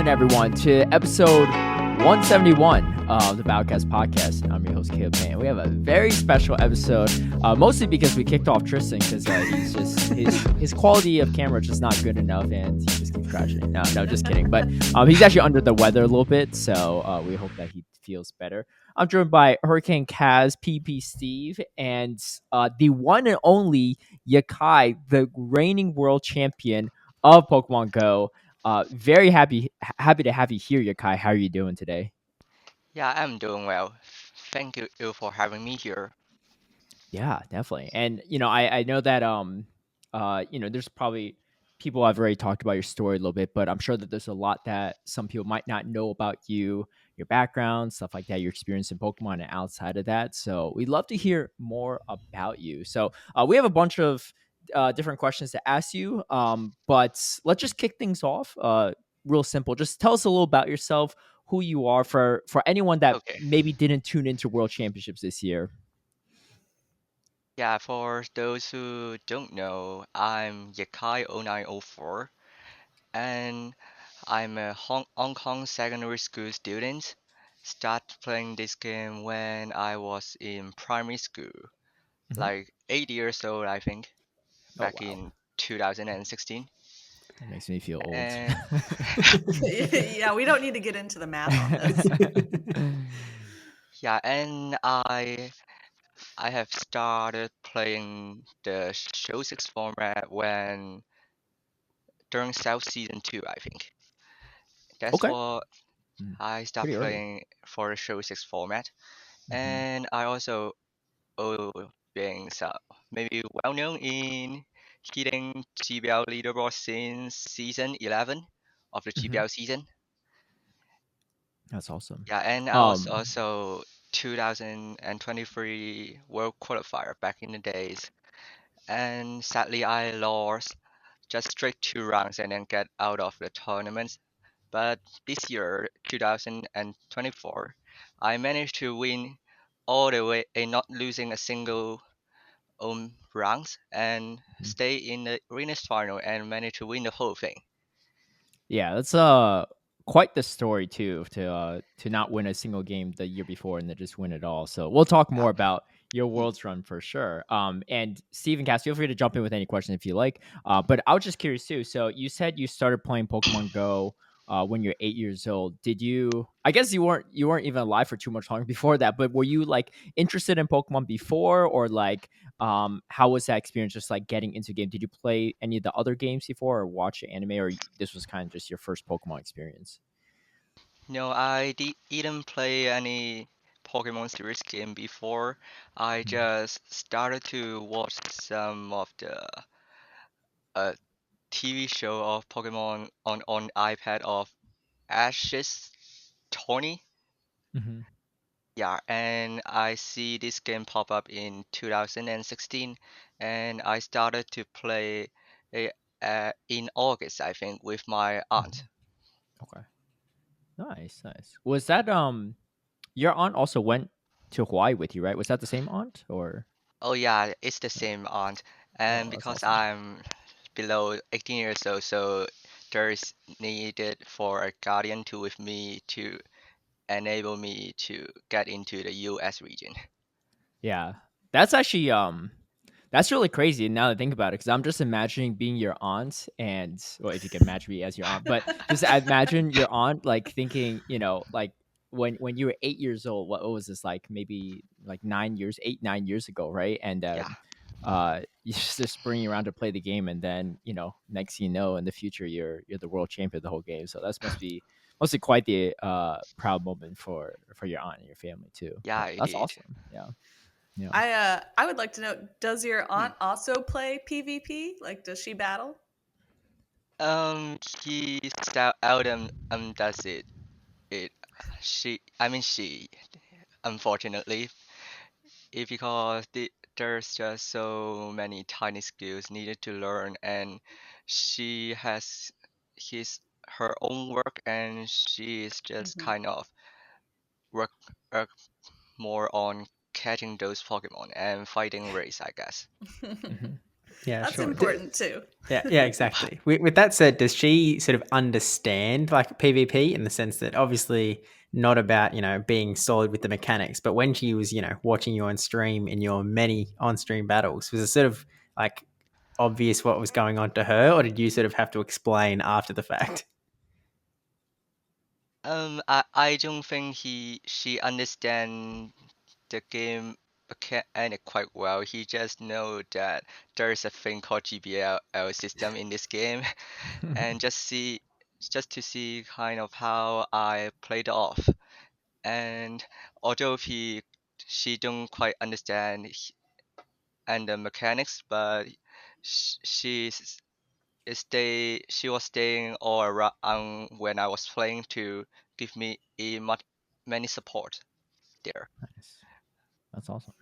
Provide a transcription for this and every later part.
welcome everyone to episode 171 of the Podcast Podcast. I'm your host, Peng. We have a very special episode, mostly because we kicked off Tristan because he's just his quality of camera is just not good enough, and he just keeps crashing. No, just kidding. But he's actually under the weather a little bit, so we hope that he feels better. I'm joined by HurricaneKaz, PP Steve, and the one and only Yekai, the reigning world champion of Pokemon Go. Very happy to have you here, Yekai. How are you doing today? Yeah, I'm doing well. Thank you for having me here. Yeah, definitely. And I know that there's probably people I've already talked about your story a little bit, but I'm sure that there's a lot that some people might not know about you, your background, stuff like that, your experience in Pokemon and outside of that. So we'd love to hear more about you. So we have a bunch of different questions to ask you, but let's just kick things off. Real simple. Just tell us a little about yourself, who you are for anyone that Okay. maybe didn't tune into World Championships this year. Yeah, for those who don't know, I'm Yekai0904 and I'm a Hong Kong secondary school student. Started playing this game when I was in primary school, Mhm. like 8 years old, I think, Oh back wow. in 2016. That makes me feel old. And Yeah, we don't need to get into the math on this. yeah, and I have started playing the Show 6 format when during South Season 2, I think. That's Okay. what Mm, I start pretty early. playing for the Show 6 format. Hmm. And I also being maybe well known in hitting GBL leaderboard since season 11 of the Hmm. GBL season. That's awesome. Yeah, and I was Um, also 2023 World Qualifier back in the days. And sadly, I lost just straight 2 rounds and then get out of the tournament. But this year, 2024, I managed to win all the way and not losing a single rounds and mhm. stay in the winners final and manage to win the whole thing. Yeah, that's quite the story too to not win a single game the year before and then just win it all. So we'll talk Yeah. more about your world's run for sure. And Stephen Cass, feel free to jump in with any question if you like. But I was just curious too. So you said you started playing Pokemon Go when you're 8 years old. Did you? I guess you weren't even alive for too much longer before that. But were you like interested in Pokemon before, or like how was that experience just like getting into game? Did you play any of the other games before or watch anime, or this was kind of just your first Pokemon experience? No, I didn't play any Pokemon series game before. I Mhm. just started to watch some of the uh, TV show of Pokemon on iPad of Ash's Tony. Mhm. Yeah, and I see this game pop up in 2016, and I started to play it in August, I think, with my aunt. Mhm. Okay. Nice. Was that your aunt also went to Hawaii with you, right? Was that the same aunt or? Oh yeah, it's the same aunt, and Oh, that's because awesome. I'm below 18 years old, so there's needed for a guardian to with me to enable me to get into the US region. Yeah. That's actually that's really crazy now that I think about it, because I'm just imagining being your aunt and, well, if you can imagine me as your aunt, but just imagine your aunt like thinking, like when you were 8 years old, what was this, like maybe like 9 years, 8, 9 years ago, right? And Yeah, you just bring you around to play the game, and then next thing you know, in the future you're the world champion of the whole game. So that must be quite the proud moment for your aunt and your family too. yeah, But it that's did. awesome. Yeah. Yeah. I would like to know, does your Hmm. aunt also play PvP? Like, does she battle? He seldom does it. It I mean she, unfortunately, because there's just so many tiny skills needed to learn, and she has his her own work, and she is just Hmm. kind of work, work more on catching those Pokemon and fighting race, I guess. Mhm. Yeah, That's sure. important too. Yeah, exactly. With that said, does she sort of understand like PvP in the sense that obviously not about, being solid with the mechanics, but when she was, watching you on stream in your many on-stream battles, was it sort of like obvious what was going on to her, or did you sort of have to explain after the fact? I don't think she understand the game mechanic quite well. He just know that there is a thing called GBL system in this game, and just to see kind of how I played off. And although she don't quite understand and the mechanics, but she was staying all around when I was playing to give me many support there. Nice. That's awesome.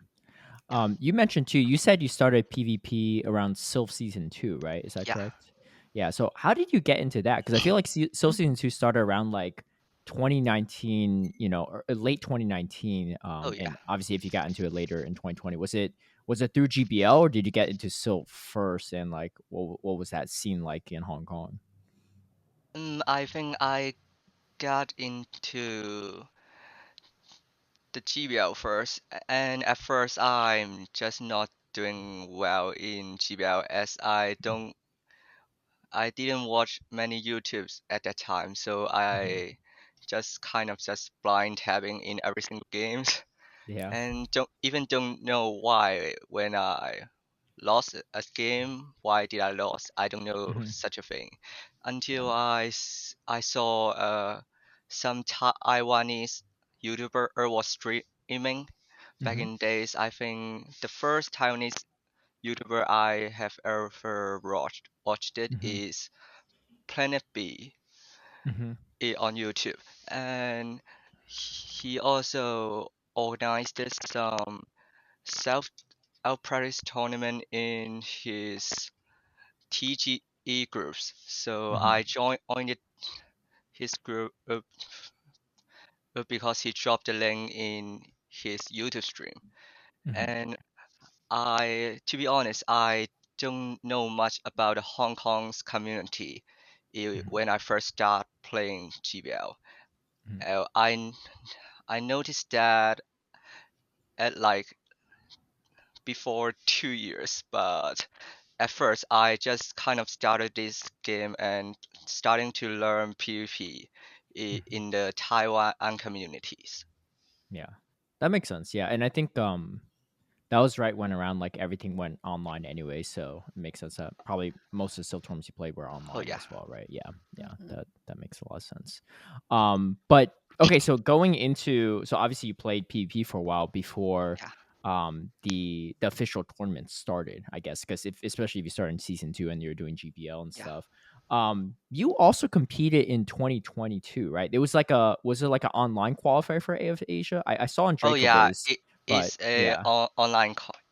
You mentioned too, you said you started PvP around Sylph Season 2, right? Is that Yeah. correct? Yeah. So how did you get into that? Because I feel like Sylph Season 2 started around like 2019, or late 2019. Oh yeah. And obviously if you got into it later in 2020, was it through GBL or did you get into Sylph first? And like, what was that scene like in Hong Kong? I think I got into the GBL first, and at first I'm just not doing well in GBL as I didn't watch many YouTubes at that time, so I just kind of just blind tabbing in every single games Yeah. and don't know why when I lost a game, why did I lose? I don't know Mhm. such a thing Yeah. until I saw some Taiwanese YouTuber was streaming back Mhm. in days. I think the first Taiwanese YouTuber I have ever watched it Mhm. is Planet B Mhm. on YouTube, and he also organized some self practice tournament in his TGE groups. So Mhm. I joined his group because he dropped the link in his YouTube stream. Mhm. And to be honest, I don't know much about the Hong Kong's community Mhm. when I first start playing GBL. Mhm. I noticed that at like before 2 years, but at first I just kind of started this game and starting to learn PvP Mhm. in the Taiwan communities. Yeah. That makes sense. Yeah. And I think that was right when around like everything went online anyway, so it makes sense that probably most of the still tournaments you played were Oh online yeah, as well, right? Yeah, yeah, Mhm. that makes a lot of sense. But okay, so going into obviously you played PvP for a while before yeah, the official tournament started, I guess, because especially if you start in season 2 and you're doing GPL and yeah. stuff. You also competed in 2022, right? It was like was it like an online qualifier for AF Asia? I saw on Oh yeah, Dracoviz, it but is a yeah,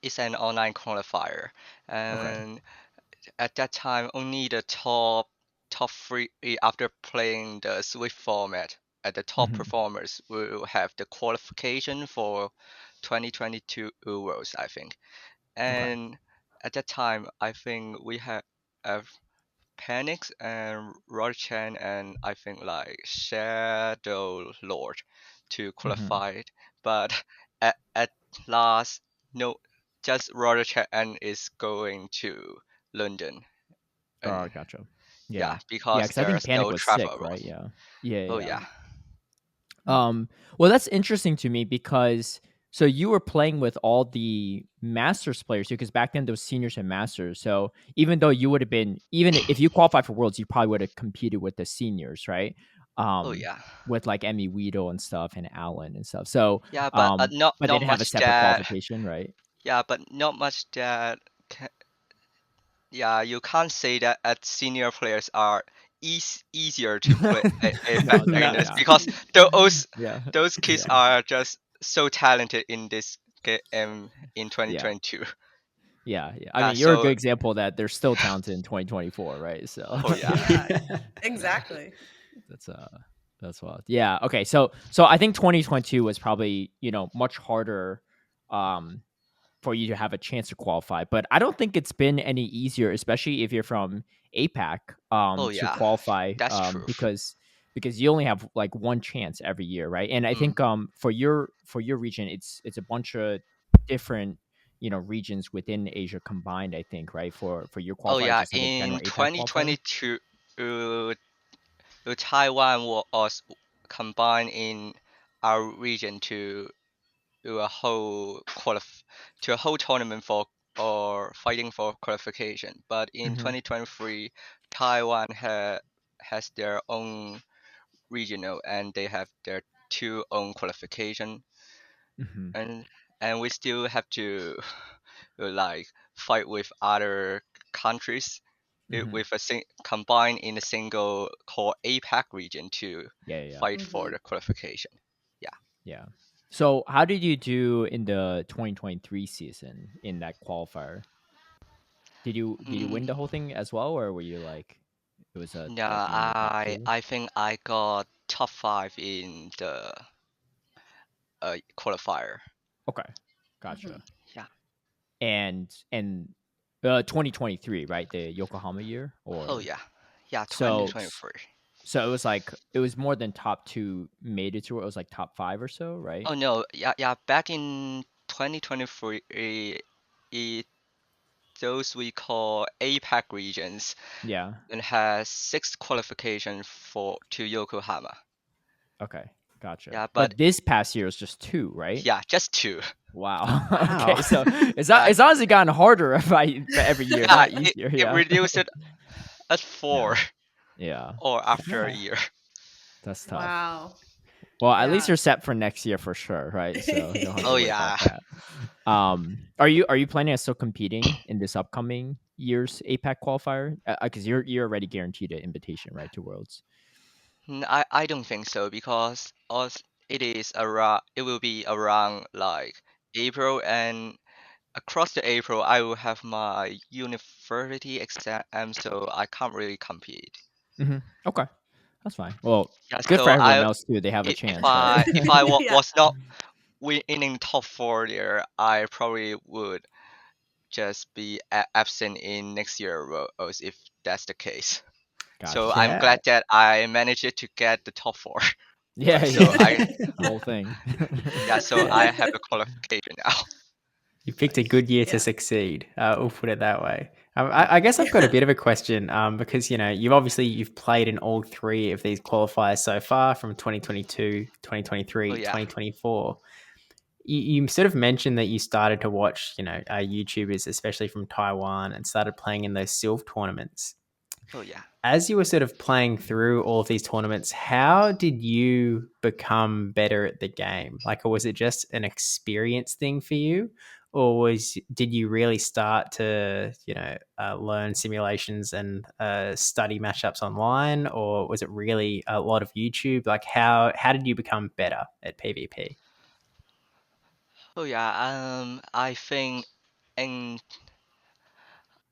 it's an online qualifier, okay. and at that time only the top three after playing the Swift format at the top Mhm. performers will have the qualification for 2022 Worlds, I think. Okay. And at that time I think we had Panics and Rodchan and I think like Shadow Lord to Mhm. qualify it. But at last, no, just Rodchan is going to London. Oh, And gotcha. yeah, Yeah. Yeah, because because I think there's Panic no was travel sick, rule. right? Yeah. Yeah, Oh yeah. yeah, Well, that's interesting to me because so you were playing with all the Masters players because back then there was seniors and Masters. So even though you would have been, even if you qualified for Worlds, you probably would have competed with the seniors, right? oh Um, yeah, with like Emmy Weedle and stuff and Alan and stuff. So, yeah. But but they not didn't have a much separate that. qualification, right? Yeah, but not much that. Yeah, you can't say that senior players are easier to play No, back in definitely this No. not. because those Yeah. those kids Yeah. are just so talented in this game in Yeah. 2022. Yeah, yeah. I Yeah, mean, you're a so good example that they're still talented in 2024, right? So oh yeah, Yeah, exactly. that's wild. Yeah. Okay. So I think 2022 was probably much harder, um, for you to have a chance to qualify. But I don't think it's been any easier, especially if you're from APAC, Oh to yeah, qualify, that's true. because you only have like one chance every year, right? And I think for your region, it's a bunch of different regions within Asia combined. I think, right, for your Oh qualifier, yeah, just like a general in APAC qualifier. 2022, Taiwan was combined in our region to a whole tournament for or fighting for qualification. But in Mm-hmm. 2023, Taiwan has their own regional and they have their two own qualification, Mm-hmm. and we still have to like fight with other countries Mm-hmm. with combined in a single core APAC region to Yeah. fight for the qualification. Yeah. Yeah. So how did you do in the 2023 season in that qualifier? Did you win the whole thing as well, or were you like it was Yeah, like you in the top two? I think I got top 5 in the qualifier. Okay, gotcha. Yeah. And 2023, right? The Yokohama year, Oh or yeah. Yeah, so 2023. so it was like it was more than top two made it to it was like top five or so, right? Oh no, yeah. Back in 2023, it those we call APAC regions Yeah. and has 6 qualification for to Yokohama. Okay, gotcha. Yeah, but But this past year was just two, right? yeah, just 2. Wow. Wow. Okay, so it's honestly gotten harder by every year, Yeah, not easier. it Yeah. reduced it at 4 Yeah, or after a Yeah. year. that's tough. Wow. Well, at least Yeah. you're set for next year for sure, right? So you don't have to Oh worry yeah. about that. Are you planning on still competing in this upcoming year's APAC qualifier? Because you're already guaranteed an invitation, right, to Worlds. I don't think so because it will be around like April, and across the April I will have my university exam, so I can't really compete. Mm-hmm. Okay, that's fine. Well, Yeah, good for so everyone else too. They have a if chance, right? Yeah. was not winning top 4 there, I probably would just be absent in next year rows if that's the case. So Gotcha. I'm Yeah. glad that I managed to get the top 4. Yeah, So yeah. The whole thing. so Yeah. I have the qualification now. You picked a Nice. good year to Yeah. succeed. We'll put it that way. I guess I've got a bit of a question because you've played in all three of these qualifiers so far from 2022, 2023, Oh yeah. 2024. You sort of mentioned that you started to watch, YouTubers, especially from Taiwan, and started playing in those Sylph tournaments. Oh yeah. As you were sort of playing through all of these tournaments, how did you become better at the game? Like, was it just an experience thing for you? Or did you really start to, learn simulations and study matchups online? Or was it really a lot of YouTube? Like, how did you become better at PvP? Oh yeah. I think and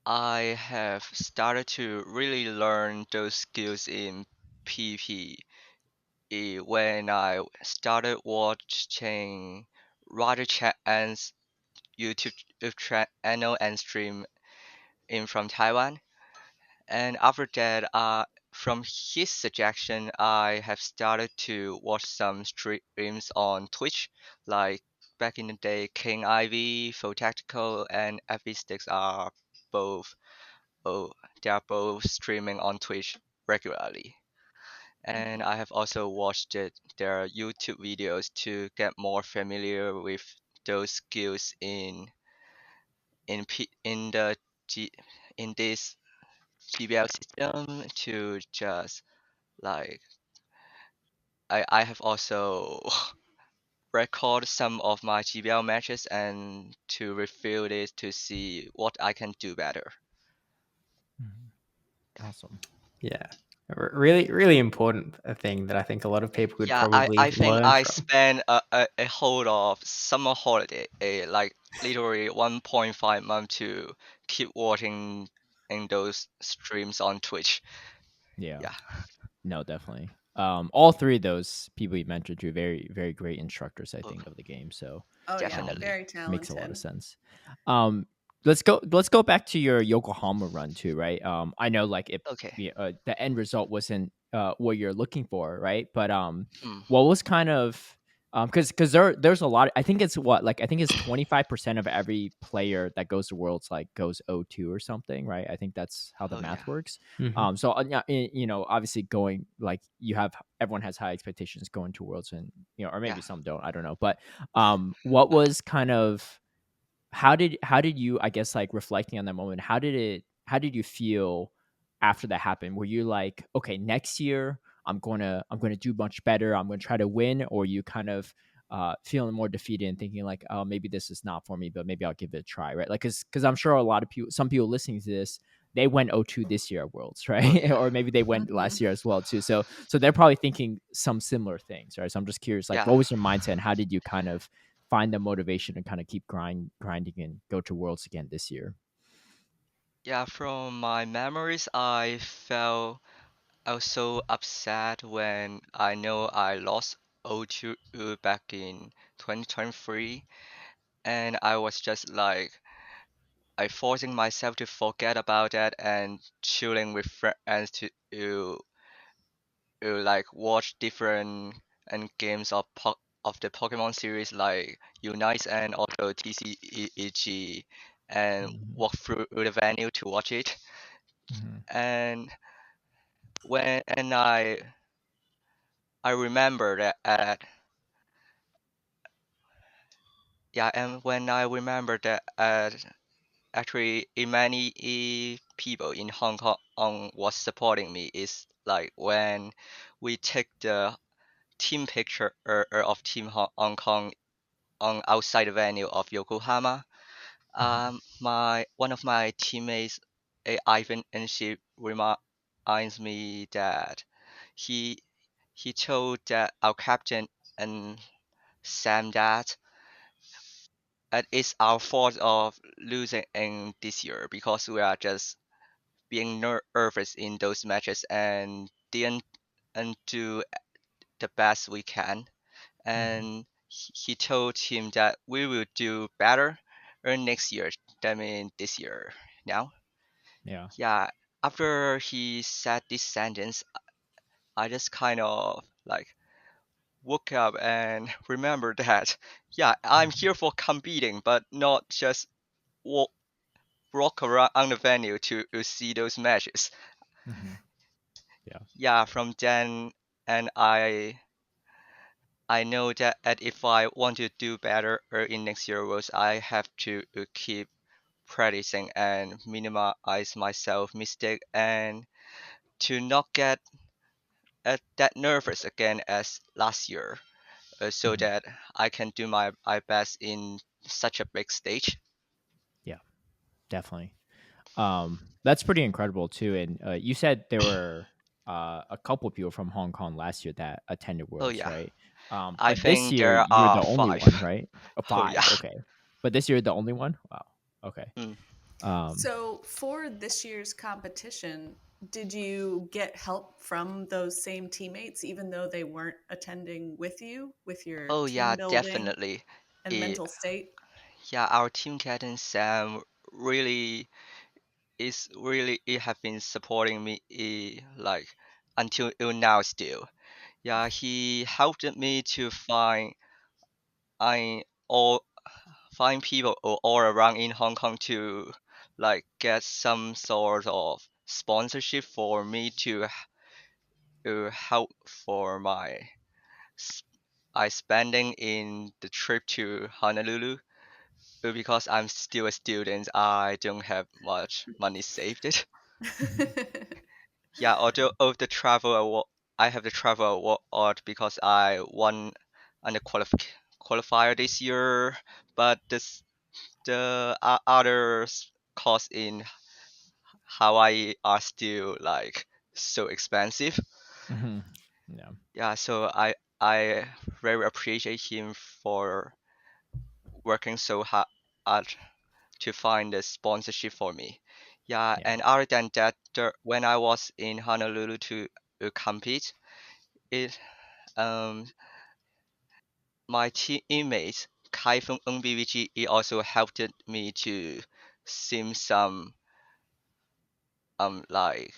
I have started to really learn those skills in PvE when I started watching Roger Chat's YouTube channel and stream in from Taiwan. And after that, from his suggestion, I have started to watch some streams on Twitch. Like back in the day, King Ivy, Full Tactical, and FV Sticks are both oh, they are both streaming on Twitch regularly. And I have also watched their YouTube videos to get more familiar with those skills in the G, in this GBL system to just like I have also record some of my GBL matches and to review this to see what I can do better. Awesome. Yeah. Really, really important thing that I think a lot of people could Yeah, probably I think learn I from. spent a whole of summer holiday, like literally 1.5 month to keep watching in those streams on Twitch. Yeah. Yeah. No, definitely. all three of those people you mentioned are very, very great instructors, I Oh, think, of the game. So Oh yeah, definitely. very makes a lot of talented. sense. Um, let's go back to your Yokohama run too, right? I know like Okay. the end result wasn't what you're looking for, right? But Mm. what was kind of because there's a lot. I think it's what like I think it's 25% of every player that goes to Worlds like goes O2 or something, right? I think that's how the Oh yeah. math works. Mhm. So yeah, obviously going like everyone has high expectations going to Worlds, and or Yeah. maybe some don't. I don't know, but what was kind of how did you, I guess, like reflecting on that moment, how did you feel after that happened? Were you like, okay, next year I'm gonna do much better, I'm gonna try to win, or you kind of feeling more defeated and thinking like, oh, maybe this is not for me, but maybe I'll give it a try, right? Like because I'm sure a lot of people, some people listening to this, they went O2 this year at Worlds, Oh right? yeah. Or maybe they went Mhm. last year as well too. So they're probably thinking some similar things, right? So I'm just curious, like, Yeah. what was your mindset and how did you kind of find the motivation and kind of keep grinding and go to Worlds again this year? Yeah, from my memories, I was so upset when I know I lost O2 back in 2023, and I was just like I forcing myself to forget about that and chilling with friends to like watch different and games of the Pokemon series like Unite and also TCEG and Mhm, walk through the venue to watch it. mhm, And when and I remember that yeah, and when I remember that actually many people in Hong Kong was supporting me is like when we take the team picture of Team Hong Kong on outside the venue of Yokohama. mhm, My one of my teammates, Ivan, and she reminds me that he he told that our captain and Sam that it's our fault of losing in this year because we are just being nervous in those matches and didn't and do the best we can. mhm. And he told him that we will do better next year than in this year. Now, Yeah. yeah, after he said this sentence, I just kind of like woke up and remember that yeah, I'm Mhm, here for competing, but not just walk walk around the venue to see those matches. mhm. Yeah. Yeah, from then and I know that if I want to do better in next year was I have to keep practicing and minimize myself mistake and to not get that nervous again as last year, so Mhm. that I can do my best in such a big stage. Yeah, definitely. That's pretty incredible too. And you said there were a couple people from Hong Kong last year that attended Oh Worlds, yeah, right? I But this think year there you're are the only five. one, right? Oh yeah. Five, okay. But this year the only one? Wow. Okay. Mm. Um, So for this year's competition, did you get help from those same teammates, even though they weren't attending with you, with your Oh team yeah, building definitely. and Eh, mental state? yeah, our team captain Sam really it have been supporting me like until now still. Yeah, he helped me to I all find people all around in Hong Kong to like get some sort of sponsorship for me to help for my s- I spending in the trip to Honolulu. Because I'm still a student, I don't have much money saved. mhm, Yeah, although of the travel award, I have the travel award because I won under qualifier this year, but the others cost in Hawaii are still like so expensive. mhm. Yeah. Yeah, so I very appreciate him for working so hard to find a sponsorship for me. Yeah, Yeah. and other than that, when I was in Honolulu to compete, it my teammates Kai from NBVG he also helped me to sim some like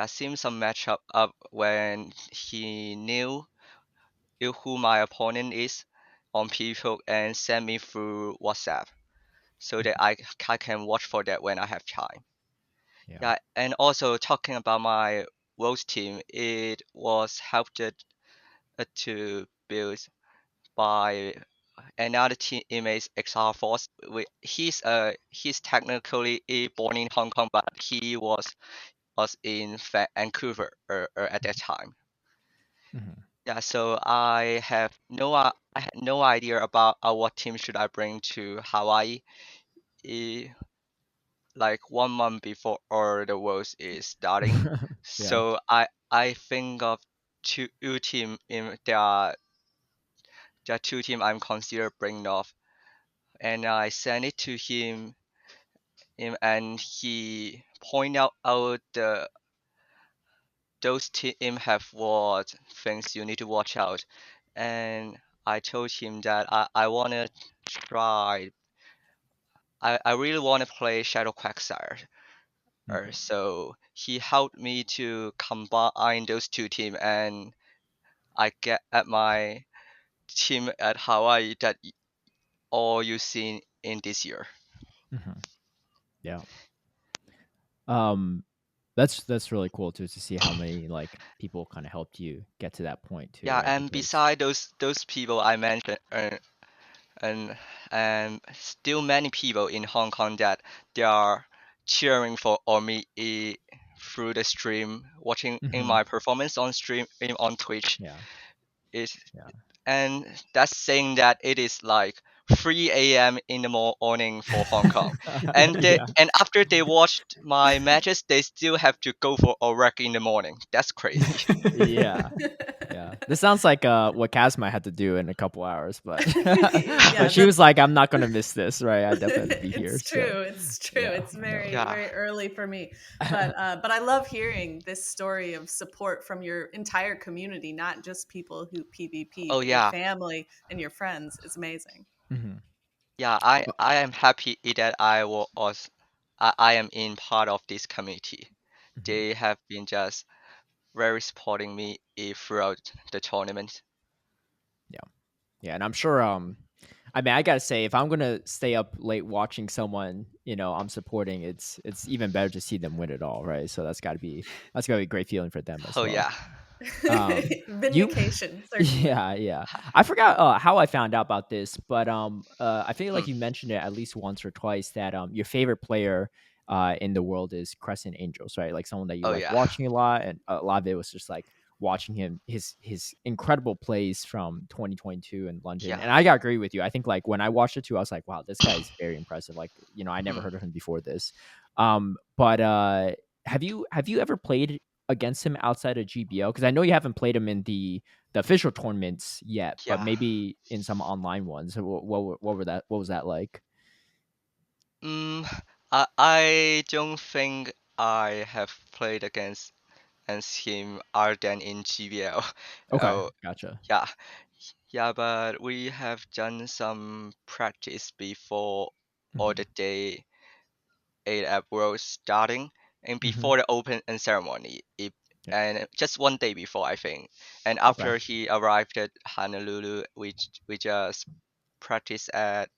sim some matchup up when he knew who my opponent is on people and send me through WhatsApp so that I can watch for that when I have time. Yeah. Yeah, and also talking about my Worlds team, it was helped to build by another teammate XR Force. He's technically born in Hong Kong, but he was in Vancouver at that time. Mhm. Yeah, so I had no idea about what team should I bring to Hawaii. eh, like 1 month before or the Worlds is starting. Yeah. So I think of two team in there are two team I'm consider bringing off, and I send it to him and he point out those team have what things you need to watch out, and I told him that I wanna try. I really want to play Shadow Quagsire. Mhm. So he helped me to combine those two teams, and I get at my team at Hawaii that all you seen in this year. Mhm. Yeah. Um, that's really cool too to see how many like people kind of helped you get to that point too, Yeah, right? and Because beside those people I mentioned, and still many people in Hong Kong that they are cheering for me through the stream, watching in Mhm. my performance on stream on Twitch. Yeah. It Yeah. and that's saying that it is like 3 a.m. in the morning for Hong Kong, Yeah. and after they watched my matches, they still have to go for a rec in the morning. That's crazy. Yeah. Yeah. This sounds like what Kaz might have to do in a couple hours, but Yeah, but she was that's like, I'm not gonna miss this, right? I definitely have to be here. it's So true. It's true. yeah, It's no. very, Yeah. very early for me. But I love hearing this story of support from your entire community, not just people who PvP, Oh but your yeah. family and your friends is amazing. Mhm. Yeah, I am happy that I am in part of this community. Mhm. They have been just very supporting me throughout the tournament. Yeah. Yeah, and I'm sure I mean, I got to say if I'm going to stay up late watching someone, I'm supporting, it's even better to see them win it all, right? So that's got to be a great feeling for them as Oh well. yeah. You Vindication, certainly. yeah. I forgot how I found out about this, but I feel like Mm. you mentioned it at least once or twice that your favorite player in the world is Crescent Angels, right? Like someone that you Oh like yeah. watching a lot, and a lot of it was just like watching his incredible plays from 2022 in London. Yeah. And I got to agree with you. I think like when I watched it too, I was like, wow, this guy is very impressive. Like, I never Mm. heard of him before this. But have you ever played against him outside of GBO? Because I know you haven't played him in the official tournaments yet, but Yeah. maybe in some online ones. What was that like? Mm, I don't think I have played against him other than in GBL. Okay, Oh, gotcha. yeah. Yeah, but we have done some practice before all Hmm. the day 8 World starting and Hmm. before the open and ceremony. Yeah. And just 1 day before, I think. And Okay. after he arrived at Honolulu, we just practice at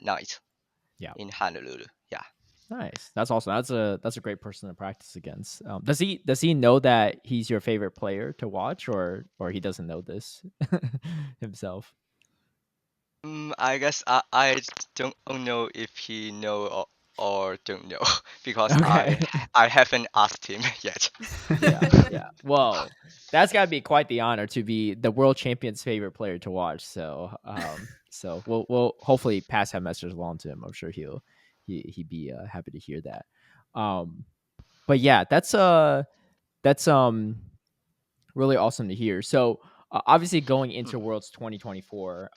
night Yeah. in Honolulu. Yeah. Nice. That's awesome. That's a great person to practice against. Does he know that he's your favorite player to watch, or he doesn't know this himself? I guess I don't know if he know or don't know because Okay. I haven't asked him yet. Yeah, yeah. Well, that's got to be quite the honor to be the world champion's favorite player to watch. So we'll hopefully pass that message along to him. I'm sure he'd be happy to hear that. Um, but yeah, that's really awesome to hear. So obviously going into Mm, Worlds 2024,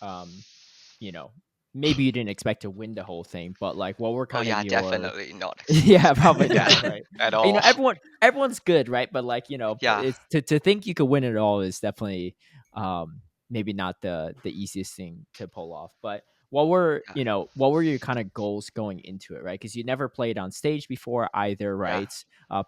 you know. maybe you didn't expect to win the whole thing, but like what were Oh kind of yeah, your definitely not yeah, probably yeah not, right? at You know, all. everyone's good, right? But like, you know, Yeah, it's to think you could win it all is definitely maybe not the easiest thing to pull off. But yeah, what were your kind of goals going into it, right? Because you never played on stage before either, yeah. right?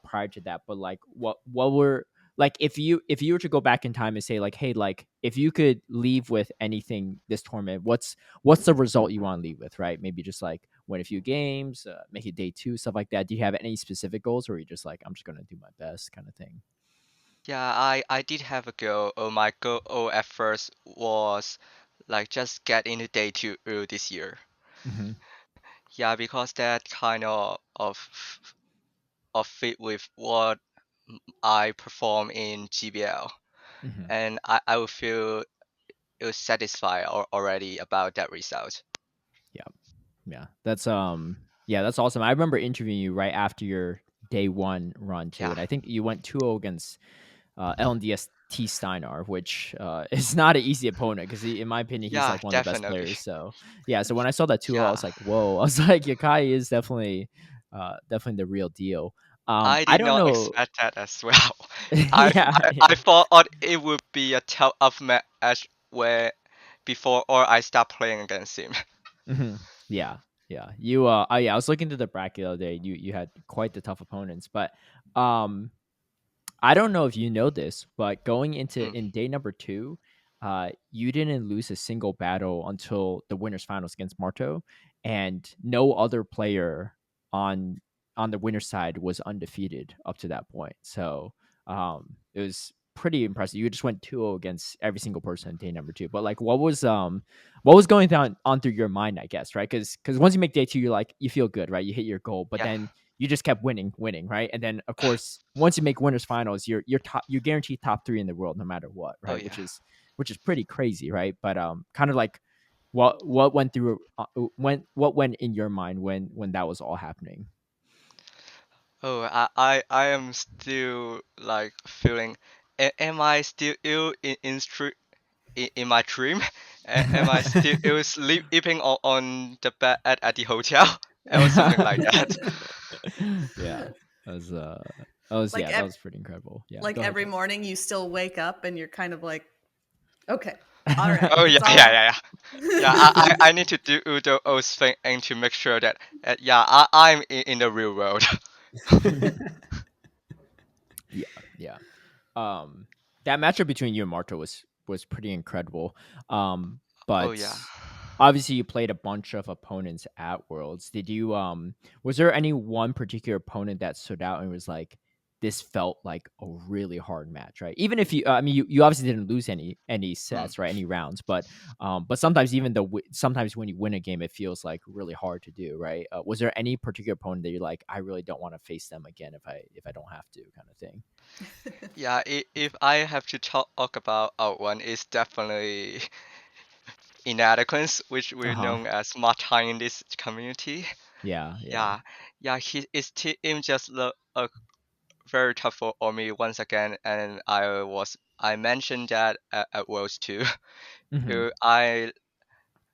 Prior to that, but like what were like if you were to go back in time and say like, hey, like if you could leave with anything this tournament, what's the result you want to leave with, right? Maybe just like win a few games, make it day two, stuff like that. Do you have any specific goals, or are you just like, I'm just gonna do my best kind of thing? Yeah, I did have a goal. My goal at first was like just get into day two this year. Mm-hmm. Yeah, because that kind of fit with what I perform in GBL, Mm-hmm. and I would feel it was satisfied already about that result. Yeah, yeah, that's awesome. I remember interviewing you right after your day one run too, Yeah, and I think you went 2-0 against LNDS T Steinar, which is not an easy opponent because in my opinion, he's yeah, like one of the best definitely. players. So yeah, so when I saw that 2-0, I Yeah, was like, whoa! I was like, Yakai is definitely the real deal. I I did don't not know. expect that as well. Yeah, I yeah. thought it would be a tough match where before or I start playing against him. Mhm. Yeah, yeah. You oh yeah, I was looking to the bracket the other day. You had quite the tough opponents, but um I don't know if you know this, but going into Mm, in day number two, you didn't lose a single battle until the winners finals against Marto, and no other player on on the winner's side was undefeated up to that point. So it was pretty impressive. You just went 2-0 against every single person in day number two. But like what was going on through your mind, I guess, right? Because once you make day two, you're like you feel good, right? You hit your goal, but yeah. then you just kept winning, right? And then of course, once you make winners finals, you're top, you guarantee top three in the world no matter what, Oh right? yeah. Which is pretty crazy, right? But kind of like what went through what went in your mind when that was all happening? Oh, I am still like feeling. Am I still ill in my dream? Am I still ill sleeping on the bed at the hotel? Or something like that. Yeah, that was that was Like yeah, that was pretty incredible. Yeah, like go ahead, every Kate. morning you still wake up and you're kind of like, okay, all right, Oh yeah, it's yeah, all. yeah, yeah. Yeah, I need to do those things and to make sure that yeah, I'm in the real world. Yeah, yeah. um that matchup between you and Marta was pretty incredible. Oh But yeah. obviously you played a bunch of opponents at Worlds. Did you was there any one particular opponent that stood out and was like, this felt like a really hard match, right? Even if you I mean you obviously didn't lose any Mm. sets, right? Any rounds, but sometimes even sometimes when you win a game it feels like really hard to do, right? Was there any particular opponent that you're like, I really don't want to face them again if I don't have to, kind of thing? Yeah, if I have to talk about one, it's definitely inadequates, which we're Uh-huh. known as Martin in this community. Yeah, yeah. Yeah, yeah, his team just look very tough for me once again, and I mentioned that at Worlds too. Hmm. I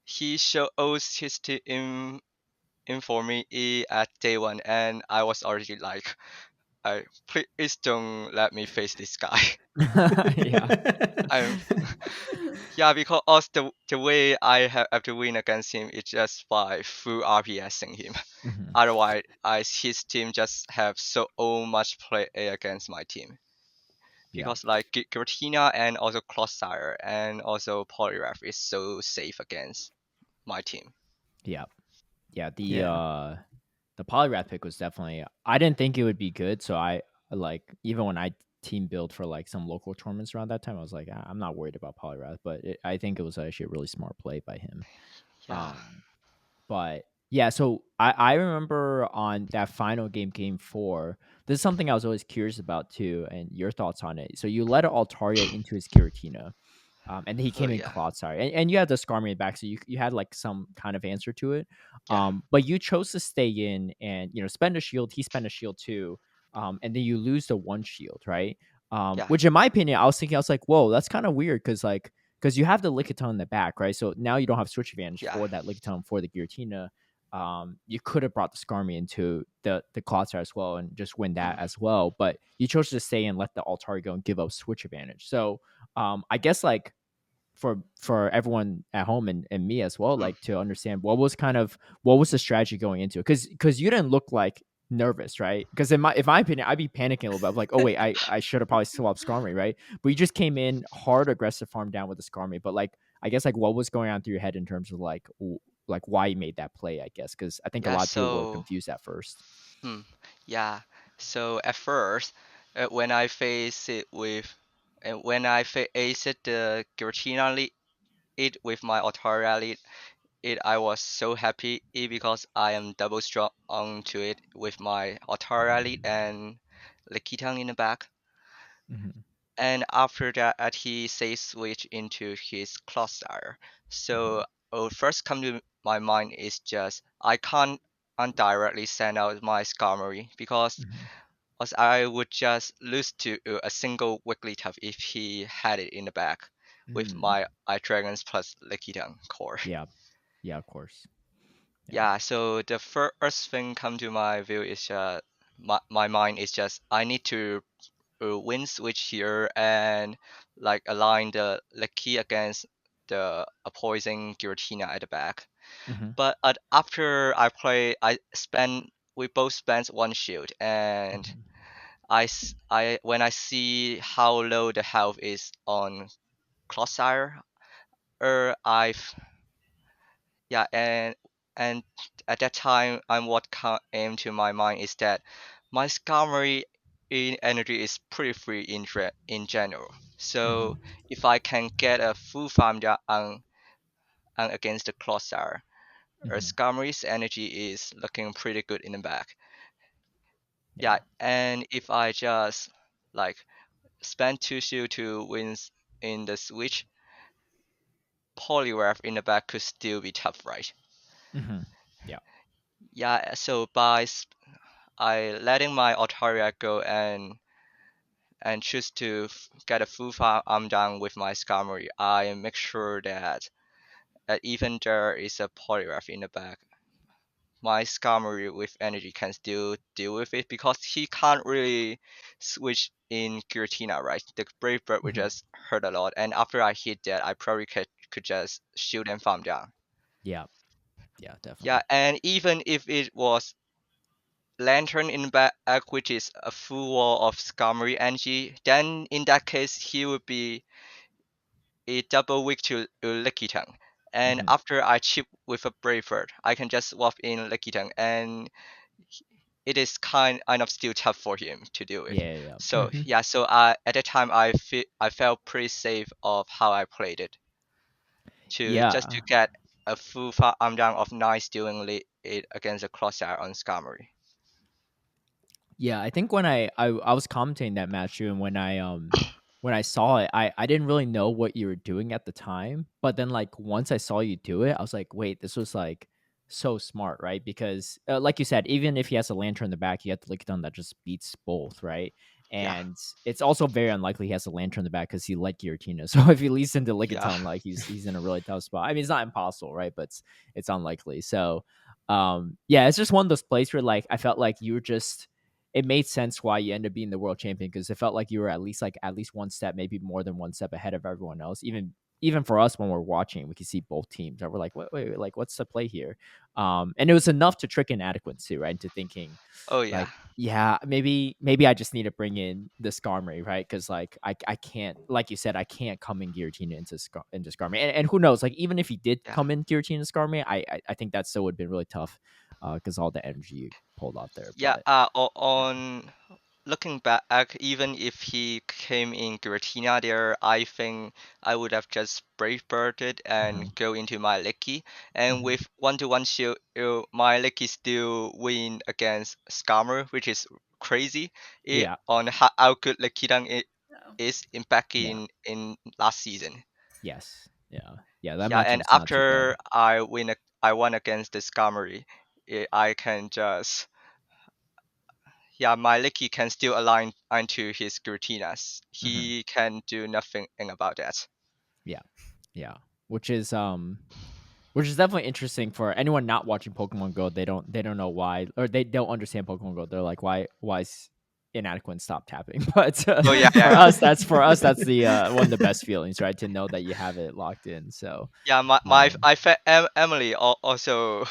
he shows his team in for me at day one, and I was already like, I please don't let me face this guy. Yeah. I'm yeah, because the way I have to win against him is just by full RPSing him. Hmm. Otherwise, his team just have so much play against my team. Yeah. Because like Giratina and also Crossfire and also Polygraph is so safe against my team. Yeah. Yeah. Yeah. The polygraph pick was definitely, I didn't think it would be good, so I like, even when I team build for like some local tournaments around that time, I was like, I'm not worried about polygraph, but I think it was actually a really smart play by him. Yeah, But yeah, so I remember on that final game 4, this is something I was always curious about too, and your thoughts on it. So you led Altaria into his Giratina. And then he oh came in yeah, Clodsire, and you had the Skarmory back, so you had like some kind of answer to it. yeah, But you chose to stay in and spend a shield. He spent a shield too, and then you lose the one shield, right? yeah, Which in my opinion, I was thinking, I was like, whoa, that's kind of weird because like because you have the Lickitung in the back, right? So now you don't have switch advantage Yeah. for that Lickitung for the Giratina. You could have brought the Skarmy into the Clodsire as well and just win that as well, but you chose to stay and let the Altari go and give up switch advantage. So I guess like for everyone at home and me as well, like to understand what was the strategy going into it, because you didn't look like nervous, right? Because in my opinion, I'd be panicking a little bit. I'm like, oh wait, I should have probably swapped Skarmy, right? But you just came in hard, aggressive farm down with the Skarmy. But like, I guess like what was going on through your head in terms of like why you made that play? I guess because I think a Yeah. lot of people were So confused at first. yeah. So at first, when I face it with, when I face it the Giratina lead it with my Altaria lead, I was so happy because I am double strong onto it with my Altaria lead and Lickitung in the back. Mm-hmm. And after that, he say switch into his Clodsire. So first come to my mind is just I can't indirectly send out my Skarmory because Mm-hmm. as I would just lose to a single Wigglytuff if he had it in the back with Mm-hmm. my Dragons plus Lickitung core. Yeah, yeah, of course. Yeah, so the first thing come to my view is my mind is just I need to win switch here and like align the key against the opposing Giratina at the back. Mm-hmm. But after I play, we both spent one shield, and Mm-hmm. when I see how low the health is on Clodsire, I've yeah, and at that time, what came to my mind is that my Skarmory in energy is pretty free in general. So Mm-hmm. if I can get a full farm down against the Clodsire, Mm-hmm. Skarmory's energy is looking pretty good in the back. Yeah. Yeah, and if I just like spend two shield to win in the switch, Poliwrath in the back could still be tough, right? Mm-hmm. Yeah. Yeah, so I letting my Altaria go and choose to get a full farm down with my Skarmory, I make sure that even there is a Poliwrath in the back, my Skarmory with energy can still deal with it because he can't really switch in Giratina, right? The Brave Bird will Mm-hmm. just hurt a lot, and after I hit that, I probably could just shoot and farm down. Yeah. Yeah, Yeah, definitely. and even if it was Lantern in back, which is a full wall of Skarmory energy, then in that case he would be a double weak to Lickitung. And Mm-hmm. after I chip with a Brave Bird, I can just swap in Lickitung, and it is kind of still tough for him to deal with. Yeah, yeah. So Mm-hmm. yeah, so at that time I felt pretty safe of how I played it to just Yeah. to get a full farm down of nice doing it against a Crosshair on Skarmory. Yeah, I think when I was commentating that match too, and when I saw it, I didn't really know what you were doing at the time. But then like once I saw you do it, I was like, wait, this was like so smart, right? Because like you said, even if he has a lantern in the back, you have the Lickitung that just beats both, right? Yeah, And it's also very unlikely he has a lantern in the back because he like Giratina. So if he leads into yeah, Lickitung, like he's in a really tough spot. I mean, it's not impossible, right? But it's unlikely. So yeah, it's just one of those plays where like I felt like you were just it made sense why you ended up being the world champion because it felt like you were at least one step, maybe more than one step ahead of everyone else. Even for us when we're watching, we can see both teams and we're like, wait, like what's the play here? And it was enough to trick inadequacy, right? Into thinking oh yeah, like, yeah, maybe I just need to bring in the Skarmory, right? Because like I can't, like you said, I can't come in Giratina into Skarmory, and who knows? Like even if he did yeah. come in Giratina Skarmory, I think that still would have been really tough, because all the energy you pulled off there. Yeah, But yeah. on looking back, even if he came in Giratina there, I think I would have just brave birded Mm-hmm. and go into my Licky. And Mm-hmm. with 1-to-1 shield, my Licky still win against Scammer, which is crazy. Yeah. On how good Lickitung No. is in back Yeah. in last season. Yes. Yeah. Yeah. That Yeah, matchup and was not too bad. after I won against the Scammery, I can just yeah, my Licky can still align onto his Giratina. Mm-hmm. He can do nothing about that. Yeah. Yeah, which is definitely interesting for anyone not watching Pokemon Go. They don't know why, or they don't understand Pokemon Go. They're like, why is inadequate stop tapping? But Oh yeah, for yeah, us, that's the one of the best feelings, right? To know that you have it locked in. So yeah. Emily also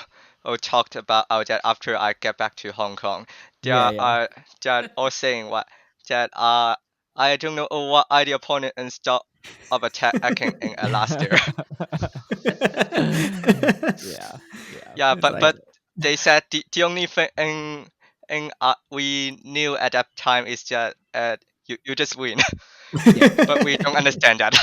talked about that after I get back to Hong Kong. They yeah, are all saying what that I don't know what are the opponent and stop of attacking in last year. yeah, yeah. Yeah, It's but like they said the only thing we knew at that time is that you just win, Yeah. but we don't understand that.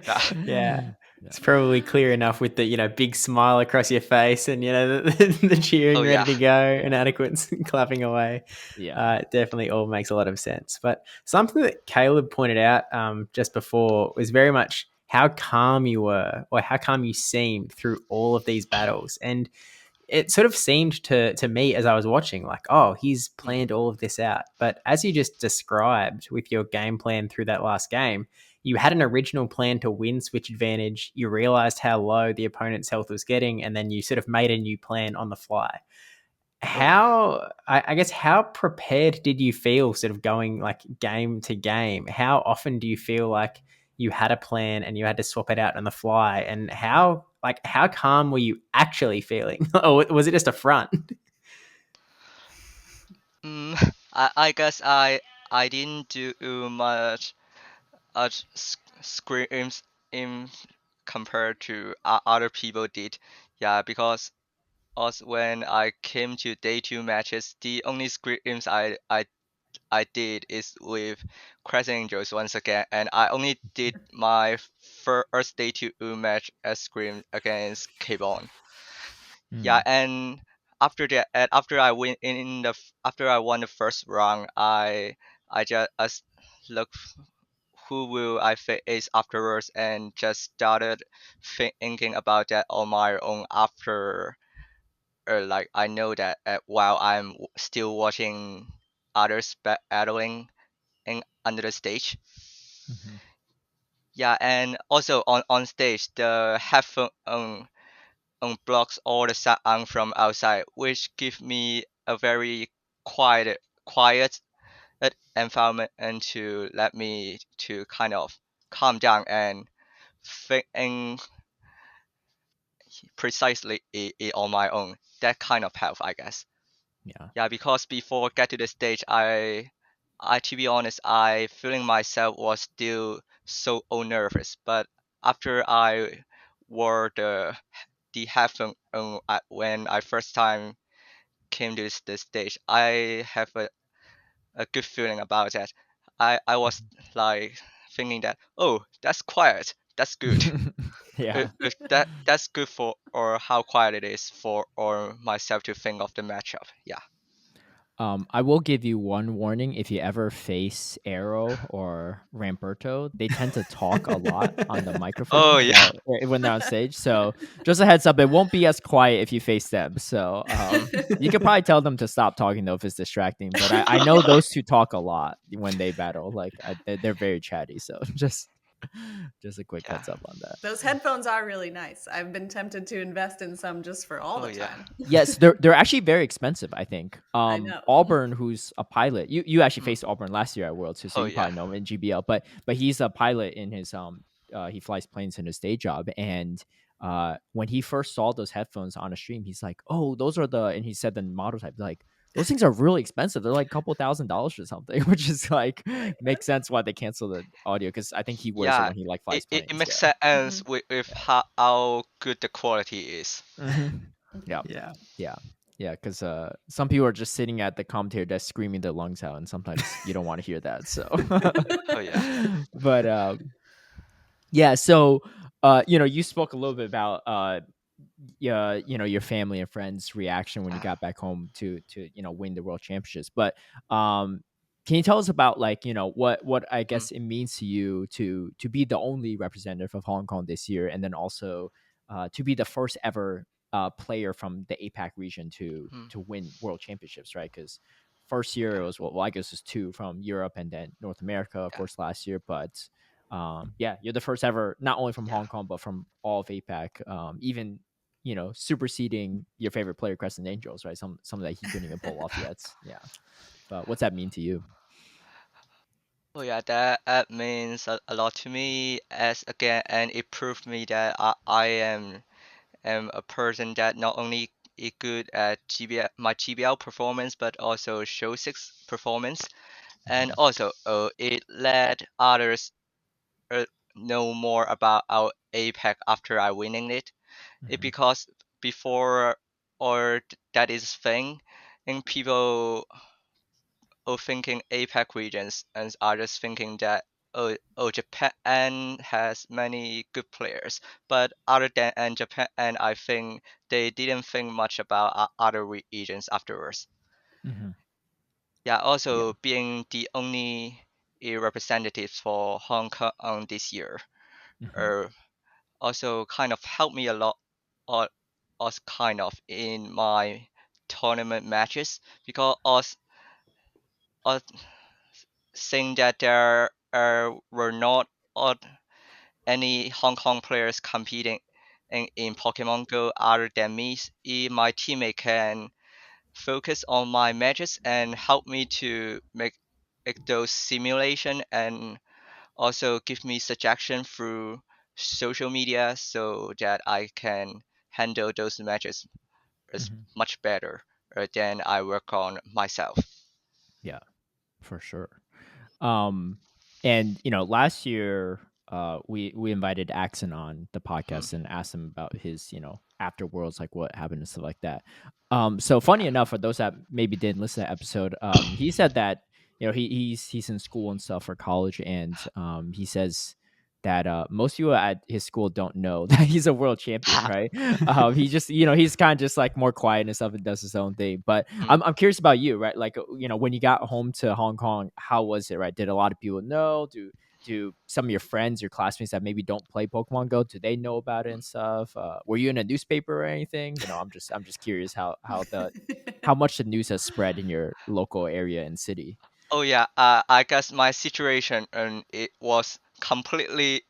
Yeah, yeah. Yeah. It's probably clear enough with the big smile across your face and the cheering oh ready yeah, to go, inadequates clapping away. Yeah. It definitely all makes a lot of sense. But something that Caleb pointed out just before was very much how calm you were, or how calm you seemed through all of these battles. And it sort of seemed to me as I was watching, like, oh, he's planned all of this out. But as you just described with your game plan through that last game, you had an original plan to win switch advantage. You realized how low the opponent's health was getting, and then you sort of made a new plan on the fly. oh yeah. I guess, how prepared did you feel sort of going like game to game? How often do you feel like you had a plan and you had to swap it out on the fly? And how calm were you actually feeling? Or was it just a front? I guess I didn't do much screams in compared to other people did. Yeah, because also when I came to day two matches, the only screams I did is with Crescent Angels once again, and I only did my first day two match as Scream against K-Bon. Yeah, Mm. and after that, and after I win in the after I won the first round, I just look who will I face afterwards, and just started thinking about that on my own after. Like I know that while I'm still watching others battling in under the stage. Mm-hmm. Yeah, and also on stage, the headphone blocks all the sound from outside, which give me a very quiet environment and to let me to kind of calm down and think precisely on my own. That kind of help, I guess. Yeah. Yeah, because before get to the stage, I to be honest, I feeling myself was still so nervous. But after I wore the headphone when I first time came to the stage, I have a good feeling about that. I was like thinking that, oh, that's quiet, that's good. Yeah. If that's good for or how quiet it is for or myself to think of the matchup. Yeah. I will give you one warning. If you ever face Arrow or Ramberto, they tend to talk a lot on the microphone Oh yeah. when they're on stage. So just a heads up, it won't be as quiet if you face them. So you could probably tell them to stop talking though if it's distracting. But I know those two talk a lot when they battle. Like they're very chatty. So just a quick Yeah. heads up on that. Those headphones are really nice. I've been tempted to invest in some just for all Oh the yeah. time. Yes, they're actually very expensive, I think. I know. Auburn, who's a pilot, you actually Mm. faced Auburn last year at Worlds, so Oh you yeah. probably know him in GBL. But he's a pilot in his he flies planes in his day job, and when he first saw those headphones on a stream, he's like, "Oh, those are the," and he said the model type, like those things are really expensive. They're like a couple $1,000s or something, which is like My makes sense why they cancel the audio because I think he wears it Yeah. when he like It, flies it planes. makes Yeah. sense Mhm. with how good the quality is. Yeah. Yeah. Yeah. Yeah, because some people are just sitting at the commentator desk screaming their lungs out, and sometimes you don't want to hear that. So, Oh yeah. but yeah. So, you spoke a little bit about yeah, your family and friends' reaction when you got back home to win the world championships. But can you tell us about like what I Mm, guess it means to you to be the only representative of Hong Kong this year, and then also to be the first ever player from the APAC region to mm, win world championships, right? Because first year yeah. it was I guess it was two from Europe and then North America, of Yeah. course, last year, but Yeah, you're the first ever, not only from Yeah. Hong Kong but from all of APAC, even superseding your favorite player, Crescent Angels, right? Some that he couldn't even pull off yet. Yeah, but what's that mean to you? Oh yeah, that means a lot to me as again, and it proved me that I am a person that not only is good at my GBL performance, but also show six performance, and also it let others uh, know more about our APEC after I winning it. It Mhm. because before or that is thing, and people are thinking APEC regions and are just thinking that Japan has many good players, but other than and Japan, and I think they didn't think much about other regions afterwards. Mhm. Yeah, Yeah. also being the only representative for Hong Kong this year, Mhm. uh, also kind of helped me a lot, or us kind of in my tournament matches because us saying that there were not any Hong Kong players competing in Pokemon Go other than me. My teammate can focus on my matches and help me to make those simulation and also give me suggestion through social media so that I can handle those matches as Mhm. much better than I work on myself. Yeah, for sure. Um, and last year, we invited Axon on the Hmm. podcast and asked him about his, afterworlds, like what happened and stuff like that. So funny Yeah. enough, for those that maybe didn't listen to that episode, he said that he's in school and stuff for college, and he says that most people at his school don't know that he's a world champion, right? He just he's kind of just like more quiet and stuff and does his own thing. But Hmm. I'm curious about you, right? Like, when you got home to Hong Kong, how was it, right? Did a lot of people know? Do some of your friends, your classmates that maybe don't play Pokemon Go, do they know about it and stuff? Were you in a newspaper or anything? I'm just curious how much the news has spread in your local area and city. Oh yeah, I guess my situation and it was completely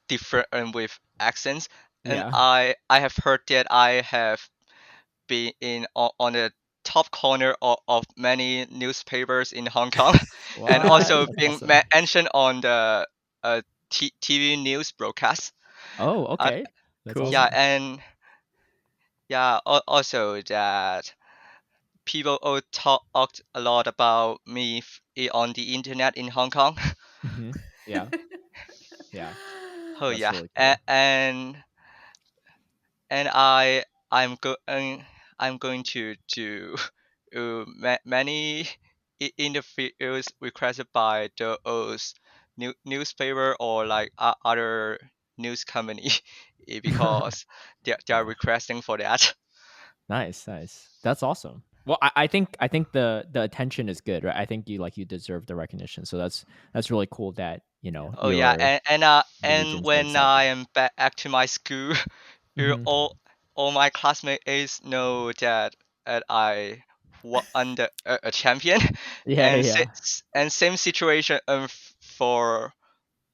different with accents, and Yeah. I have heard that I have been on the top corner of many newspapers in Hong Kong, and What? also That's being awesome. mentioned on the TV news broadcast. Oh, Uh, okay. That's Cool. yeah, awesome. and yeah, also that people all talked a lot about me on the internet in Hong Kong. Hmm. Yeah. Yeah. Oh That's yeah, really cool. and I'm going to many interviews requested by those newspaper or like other news company because they are Yeah. requesting for that. Nice, nice. That's awesome. Well, I think the attention is good, right? I think you deserve the recognition. So that's really cool that Oh yeah, your the and region's very when excited. I am back to my school, Hmm. all my classmates know that I won a champion, Yeah, and yeah. and same situation for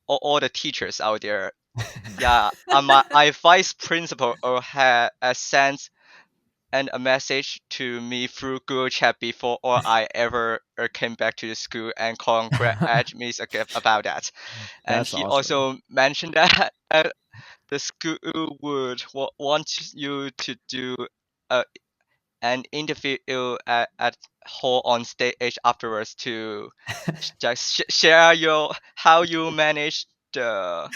all the teachers out there. Hmm. Yeah, my vice principal had sent and a message to me through Google Chat before or I ever came back to the school and congratulate me about that. And That's he awesome. also mentioned that the school would want you to do uh, an interview at hall on stage afterwards to just share your how you manage the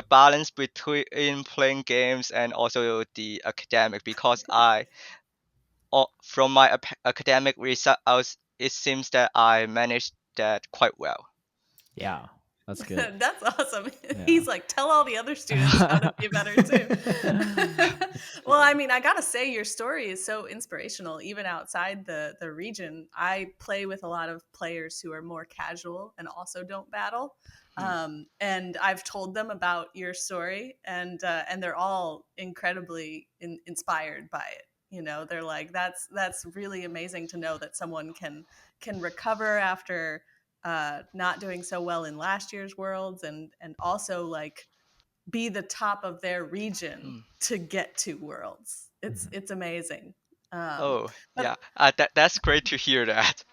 balance between playing games and also the academic because from my academic results it seems that I managed that quite well. Yeah, that's good. That's awesome. Yeah. He's like, tell all the other students how to be better too. That's Well, cool. I mean, I gotta say, your story is so inspirational, even outside the region. I play with a lot of players who are more casual and also don't battle. Hmm. And I've told them about your story, and they're all incredibly inspired by it. They're like, that's really amazing to know that someone can recover after not doing so well in last year's Worlds, and also like be the top of their region to get to Worlds. It's amazing. Oh, yeah. But That's great to hear that.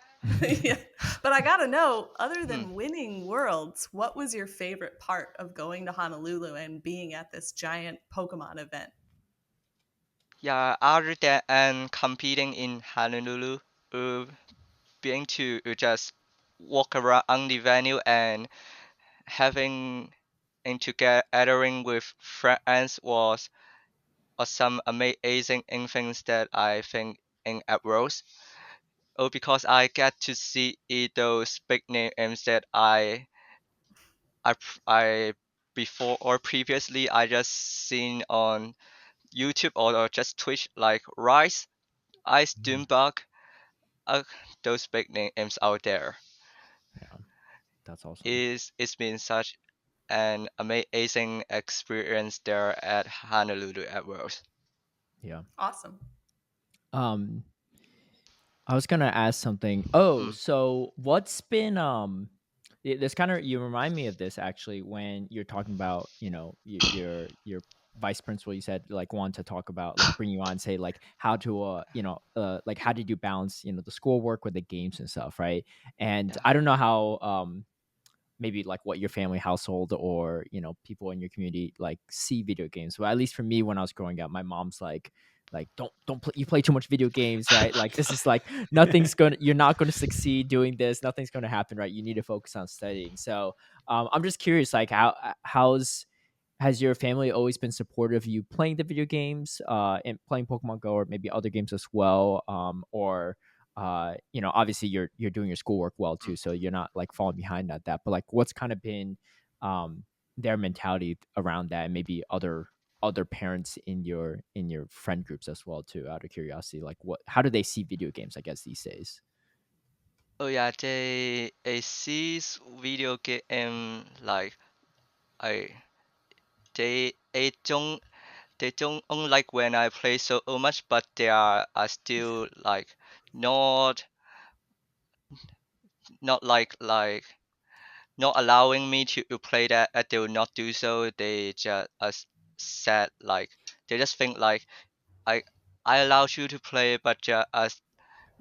yeah, but I gotta know, other Hmm. than winning Worlds, what was your favorite part of going to Honolulu and being at this giant Pokemon event? Yeah, other than competing in Honolulu, uh, being to just walk around the venue and having and gathering with friends was some amazing things that I think in at Rose. Oh, because I get to see those big names that I before or previously I just seen on YouTube or just Twitch like Rice, Ice Doombug, uh, those big names out there. Yeah, that's awesome. It's been such an amazing experience there at Honolulu at Worlds. Yeah. Awesome. I was gonna ask something. Oh, Hmm. so what's been this kind of, you remind me of this actually when you're talking about, your vice principal, you said like want to talk about like bring you on, say like how to like how did you balance, the schoolwork with the games and stuff, right? And Yeah. I don't know how maybe like what your family household or people in your community like see video games, but at least for me when I was growing up, my mom's like don't play, you play too much video games, right? Like this is like you're not gonna succeed doing this, nothing's gonna happen, right? You need to focus on studying. So I'm just curious, like how's has your family always been supportive of you playing the video games and playing Pokemon Go or maybe other games as well, or obviously you're doing your schoolwork well Mm. too, so you're not like falling behind at that, but like what's kind of been um their mentality around that, and maybe other parents in your friend groups as well too, out of curiosity, like how do they see video games, I guess, these days? Oh yeah, they sees video game like I they they don't like when I play so much, but they are still like not not not allowing me to play that. They will not do so. They just said like they just think like I I allowed you to play, but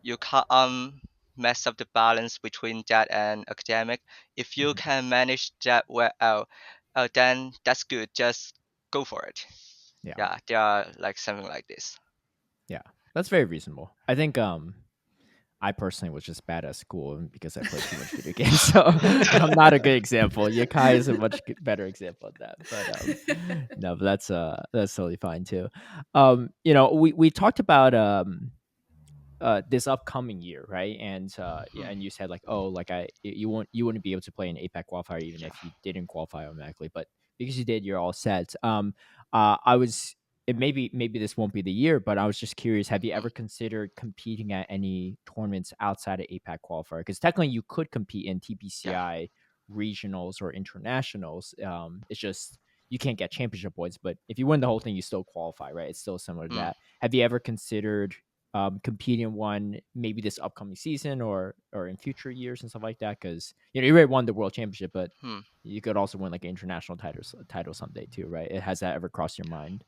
you can't mess up the balance between that and academic. If you Mhm. can manage that well, then that's good. Just go for it. Yeah, Yeah, they are like something like this. yeah, that's very reasonable. I think I personally was just bad at school because I played too much video games. So I'm not a good example. Yakai is a much better example of that. But no, but that's totally fine too. We talked about this upcoming year, right? And yeah, Hmm. and you said like, oh, like you wouldn't be able to play an APAC qualifier even Yeah. if you didn't qualify automatically, but because you did, you're all set. I was it maybe this won't be the year, but I was just curious, have you Hmm. ever considered competing at any tournaments outside of APAC qualifier? Because technically you could compete in Yeah. TPCI regionals or internationals. It's just you can't get championship points, but if you win the whole thing, you still qualify, right? It's still similar to Mm. that. Have you ever considered compete in one maybe this upcoming season or in future years and stuff like that? Because you already won the world championship, but Hmm. you could also win like an international title someday too, right? Has that ever crossed your mind?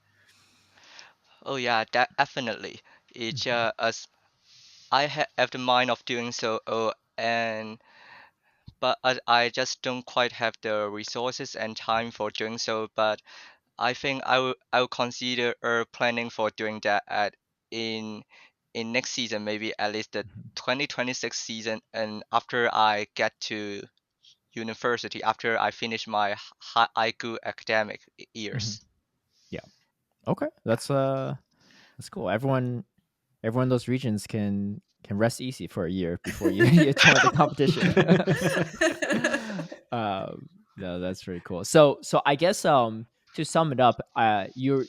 Oh yeah, definitely. It's Mhm. as I have the mind of doing so. Oh, and but I just don't quite have the resources and time for doing so. But I think I will consider planning for doing that at in in next season, maybe at least the Mhm. 2026 season, and after I get to university, after I finish my high IQ academic Mhm. years. Yeah. Okay. That's cool. Everyone in those regions can rest easy for a year before you, you join the competition. No, that's pretty cool. So I guess to sum it up, your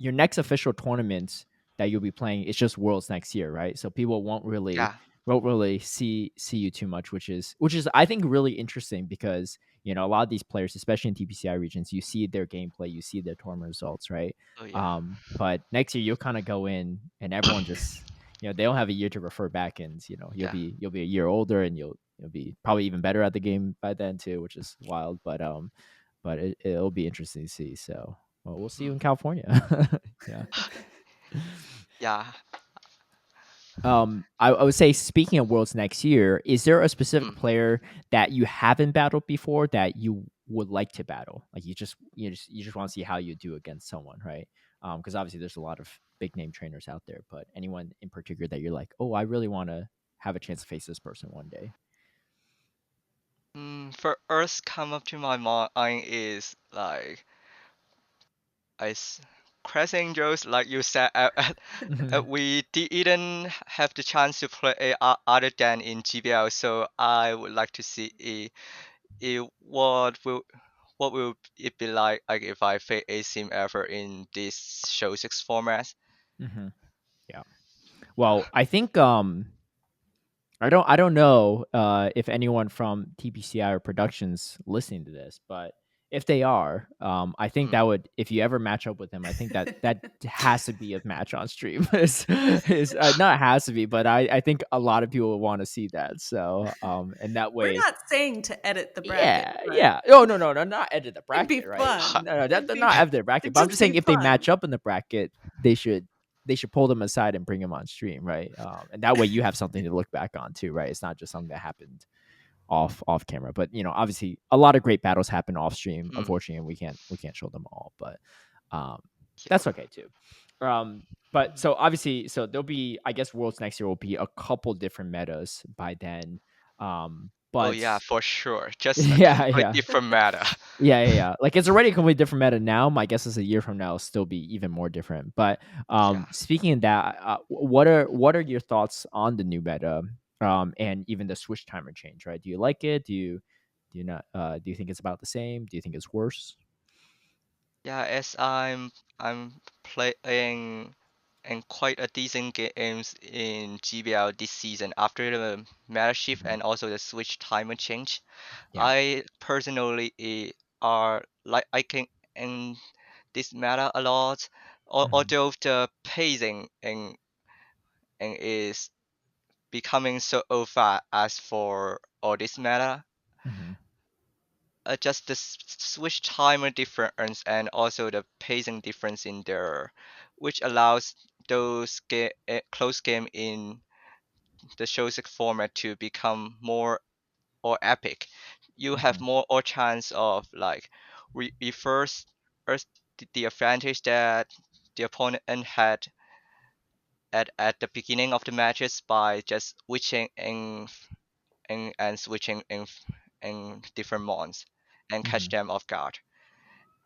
next official tournament that you'll be playing is just Worlds next year, right? So people Yeah. won't really see you too much, which is I think really interesting because a lot of these players, especially in TPCI regions, you see their gameplay, you see their tournament results, right? Oh yeah. But next year you'll kind of go in and everyone just they don't have a year to refer back, and you'll Yeah. be a year older, and you'll be probably even better at the game by then too, which is wild. But it'll be interesting to see. So we'll see you in California. Yeah. Yeah. I would say, speaking of Worlds next year, is there a specific Mm. player that you haven't battled before that you would like to battle? Like you just want to see how you do against someone, right? Because obviously there's a lot of big name trainers out there, but anyone in particular that you're like, oh, I really want to have a chance to face this person one day. First come up to my mind is like Crash Angels, like you said. We didn't have the chance to play other than in GBL, so I would like to see what will it be like if I face a sim ever in this show 6 format. Mm-hmm. Yeah. Well, I think I don't know if anyone from TPCI or Productions listening to this, but if they are, I think Mm, that would, if you ever match up with them, I think that has to be a match on stream. Is not has to be, but I think a lot of people would want to see that. So and that We're way, not saying to edit the bracket. yeah, but yeah. Oh no, not edit the It'd be bracket, right? fun. No, It'd that be, not edit the bracket. it'd But I'm just just saying, be if they fun. match up in the bracket, they should pull them aside and bring them on stream, right? And that way you have something to look back on too, right? It's not just something that happened off camera. But obviously a lot of great battles happen off stream. mm, Unfortunately, and we can't show them all, but um, yeah. that's okay too. But so obviously, so there'll be, I guess, Worlds next year will be a couple different metas by then. Oh But yeah, for sure. Just a yeah, complete yeah. different matter. Yeah. Like it's already a completely different meta now. My guess is a year from now it'll still be even more different. But Yeah. speaking of that, what are your thoughts on the new meta? And even the switch timer change, right? Do you like it? Do you not? Do you think it's about the same? Do you think it's worse? Yeah, as I'm playing and quite a decent games in GBL this season after the meta shift Mhm. and also the switch timer change. Yeah. I personally are like I can in this meta a lot. Hmm. Although the pacing and is becoming so fast as for all this meta, Hmm. just the switch timer difference and also the pacing difference in there, which allows those close game in the Shosik format to become more or epic. You have Hmm. more or chance of like reverse the advantage that the opponent had at the beginning of the matches by just switching and switching in different mons and catch Hmm. them off guard.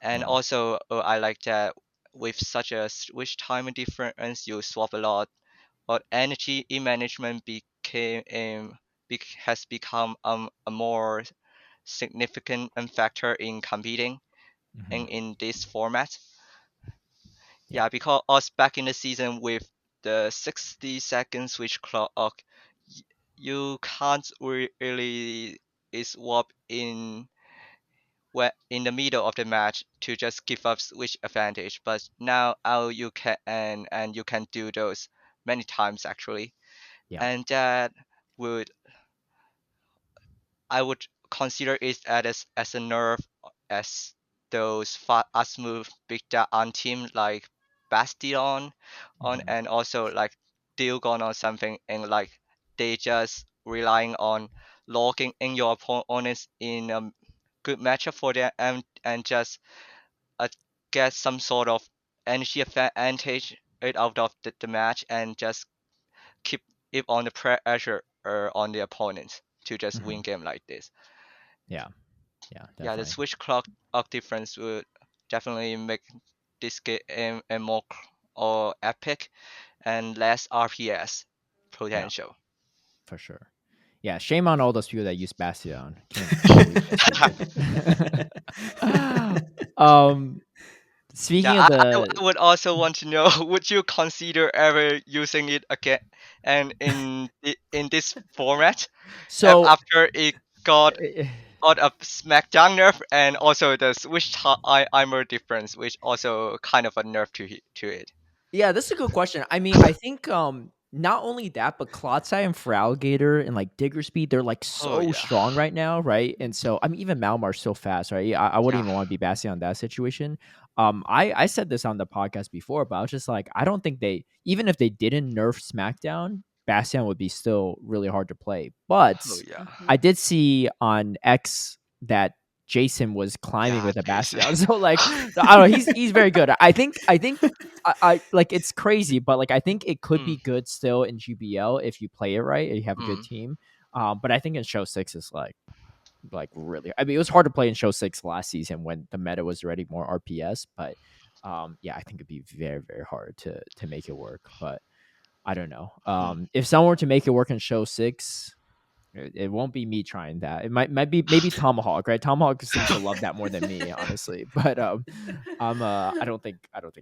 And Yeah. also, I like that with such a switch time difference, you swap a lot. But energy in management has become a more significant factor in competing Hmm. in this format. Yeah. Yeah, because us back in the season with the 60-second switch clock, you can't really swap in the middle of the match to just give up switch advantage. But now you can and you can do those many times actually, Yeah. and that would I would consider it as a nerf as those fast move big on team like Bastion on Hmm. and also like Dilgon or something and like they just relying on logging in your opponents in a good matchup for them and just uh, get some sort of energy advantage out of the match and just keep it on the pressure on the opponent to just Hmm. win game like this. Yeah. Yeah. Yeah, the Definitely. switch clock difference would definitely make this game a more or epic and less RPS Yeah. potential. For sure. Yeah, shame on all those people that use Bastion. Can't believe that's stupid. um, Yeah, speaking of I would also want to know, would you consider ever using it again and in this format so after it got eh, got a smackdown nerf and also the switch armor difference, which also kind of a nerf to it. yeah, that's a good question. I mean, I think not only that, but Clotsai and Feraligatr and like Diggersby, they're like Oh so yeah. strong right now, right? And so I mean, even Malmar's so fast, right? I wouldn't Yeah. even want to be Bastion on that situation. I said this on the podcast before, but I was just like, I don't think even if they didn't nerf SmackDown, Bastion would be still really hard to play. But Oh yeah. I did see on X that Jason was climbing Yeah, with a Jason. Bastion. So like, I don't know, he's very good. I think I like, it's crazy, but like I think it could Mm, be good still in GBL if you play it right and you have a good mm, team. But I think in Show 6 is like really, I mean, it was hard to play in Show 6 last season when the meta was already more RPS, but yeah, I think it'd be very, very hard to make it work. But I don't know. mm. If someone were to make it work in Show 6, it won't be me trying that. It might be maybe Tomahawk, right? Tomahawk seems to love that more than me, honestly. But I don't think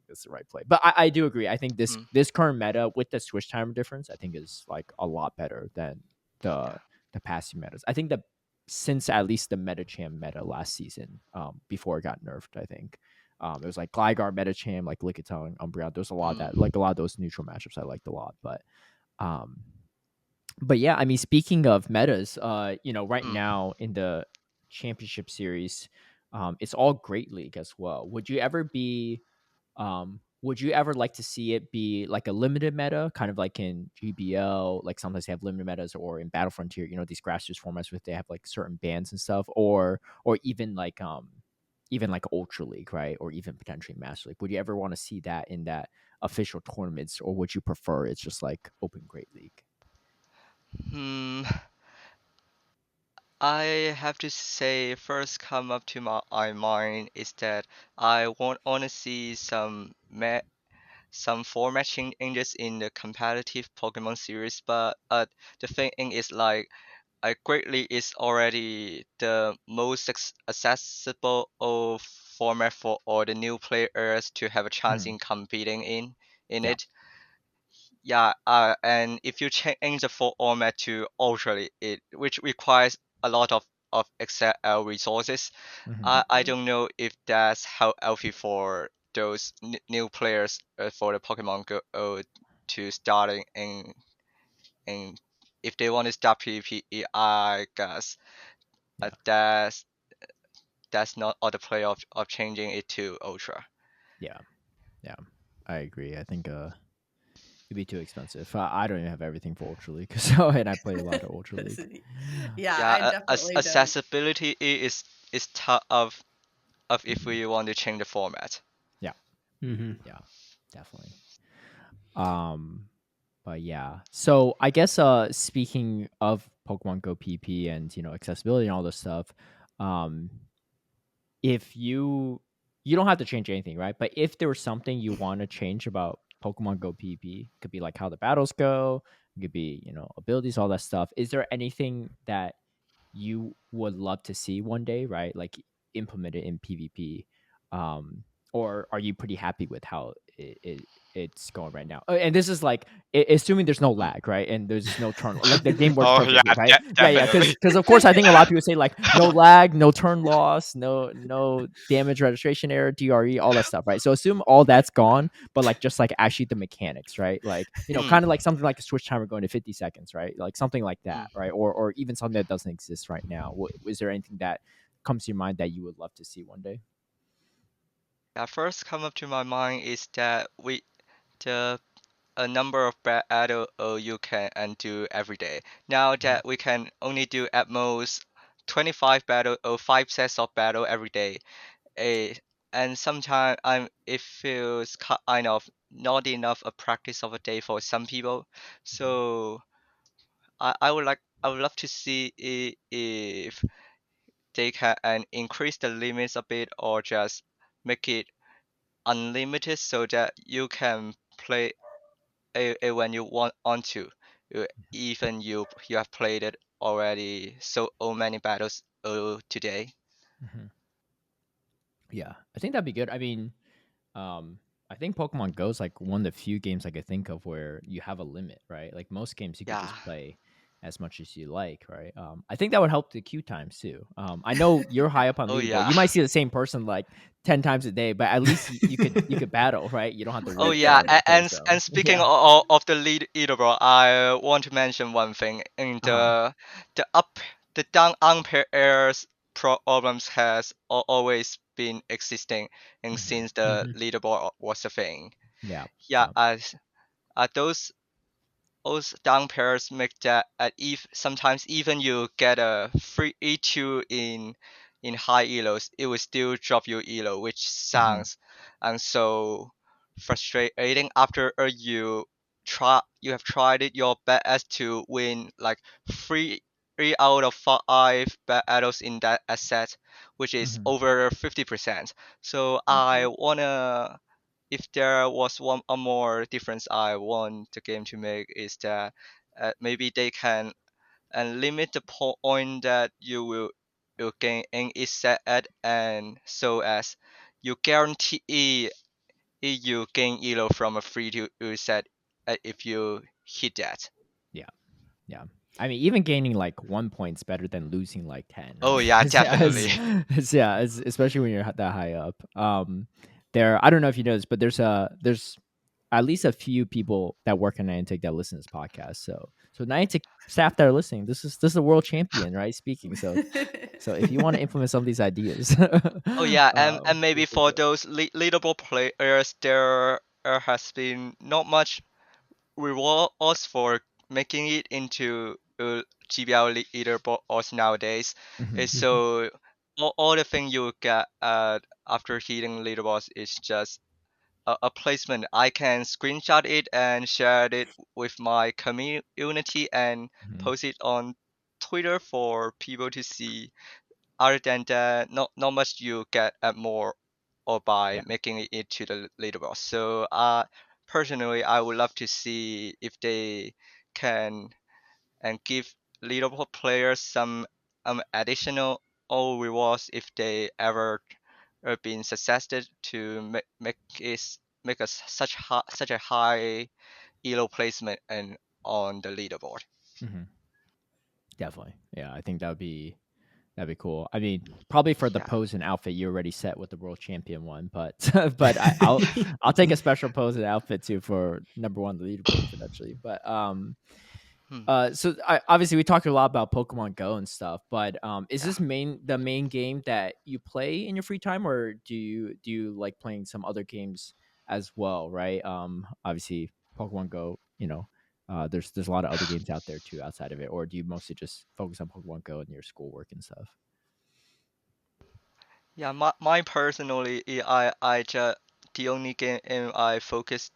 this is the right play. But I do agree. I think Mm, this current meta with the switch timer difference, I think is like a lot better than the yeah. the passive metas. I think that since at least the Metacham meta last season, before it got nerfed, I think. It was like Gligar, Metacham, like Lickitung, Umbreon. There's a lot of that, Mm, like a lot of those neutral matchups I liked a lot. Um but yeah, I mean, speaking of metas, right mm. now in the championship series, it's all Great League as well. Would you ever like to see it be like a limited meta, kind of like in GBL, like sometimes they have limited metas, or in Battle Frontier, these grassroots formats where they have like certain bans and stuff, or even like Ultra League, right? Or even potentially Master League. Would you ever want to see that in that official tournaments, or would you prefer it's just like open Great League? Hmm. I have to say, first come up to my mind is that I want to see some format changes in the competitive Pokemon series, but the thing is like Great League is already the most accessible of format for all the new players to have a chance Hmm. in competing in Yeah. it. Yeah, and if you change the format to Ultra League, which requires a lot of XL resources, Hmm. I Mhm. don't know if that's how healthy for those new players for the Pokemon Go to starting and if they want to start PvP, I guess Yeah. that's not all the play of changing it to Ultra. Yeah. Yeah. I agree. I think it'd be too expensive. I don't even have everything for Ultra League, so and I play a lot of Ultra League. Yeah, I Yeah, definitely don't. accessibility is tough of if Mhm. we want to change the format. Yeah. Mm-hmm. Yeah. Definitely. Um, but yeah. So I guess speaking of Pokemon Go PP and accessibility and all this stuff, um, if you don't have to change anything, right? But if there was something you want to change about Pokemon Go PP, it could be like how the battles go, it could be, abilities, all that stuff. Is there anything that you would love to see one day, right? Like implemented in PvP. Um, or are you pretty happy with how it's going right now? And this is like assuming there's no Mm. lag, right? And there's no turn, like the game works Oh yeah, perfectly, right? Yeah, definitely. because of course I think a lot of people say like no lag, no turn loss, no damage registration error, DRE, all that stuff, right? So assume all that's gone, but like just like actually the mechanics, right? Like Mm, kind of like something like a switch timer going to 50 seconds, right? Like something like mm. that, right? Or even something that doesn't exist right now. Is there anything that comes to your mind that you would love to see one day? Yeah, first come up to my mind is that the a number of battle you can undo every day. Now Mhm. that we can only do at most 25 battle or 5 sets of battle every day, a and sometimes it feels kind of not enough a practice of a day for some people. Mhm. So I would love to see if they can increase the limits a bit or just make it unlimited so that you can play when you want on to, even you have played it already so many battles today. Mhm. Yeah, I think that'd be good. I mean, I think Pokemon Go is like one of the few games I could think of where you have a limit, right? Like most games you could Yeah. just play as much as you like, right? I think that would help the queue times too. I know you're high up on Oh leaderboard. yeah. You might see the same person like 10 times a day, but at least you could battle, right? You don't have to Oh wait yeah, 10 and plays. So and speaking yeah. of the leaderboard, I want to mention one thing. In the up the down unpairs problems has always been existing, and since the leaderboard was a thing. Yeah. Yeah, Yeah. as those down pairs make that if sometimes even you get a free E2 in high elos, it will still drop your elo, which sounds and so frustrating after you have tried it your best to win like three out of five battles in that asset, which is over 50%. So I wanna if there was one more difference I want the game to make is that maybe they can limit the point that you gain in each set and so as you guarantee you gain elo from a free to set if you hit that. Yeah. Yeah. I mean, even gaining like 1 point's better than losing like 10, Oh right? yeah, definitely. Especially when you're that high up. I don't know if you know this, but there's at least a few people that work in Niantic that listen to this podcast. So Niantic staff that are listening, this is a world champion, right? Speaking. So if you want to implement some of these ideas, Oh yeah, and maybe feel free for to. those leaderboard players, there has been not much reward us for making it into GBL leaderboards nowadays. Mhm. Is so all the thing you get after hitting leaderboards is just a placement. I can screenshot it and share it with my community and Mhm. post it on Twitter for people to see. Other than that, not much you get at more or by Yeah. making it to the leaderboard. So personally, I would love to see if they can and give leaderboard players some additional rewards if they ever been successful to make us such a high elo placement and on the leaderboard. Mhm. Definitely. Yeah, I think that'd be cool. I mean, probably for the Yeah. pose and outfit, you already set with the world champion one, but but I'll take a special pose and outfit too for number one on the leaderboard potentially. But Hmm. obviously we talked a lot about Pokemon Go and stuff, but is Yeah. this the main game that you play in your free time, or do you like playing some other games as well? Right. Obviously Pokemon Go, there's a lot of other games out there too outside of it, or do you mostly just focus on Pokemon Go and your schoolwork and stuff? Yeah, my personally, I just the only game I focus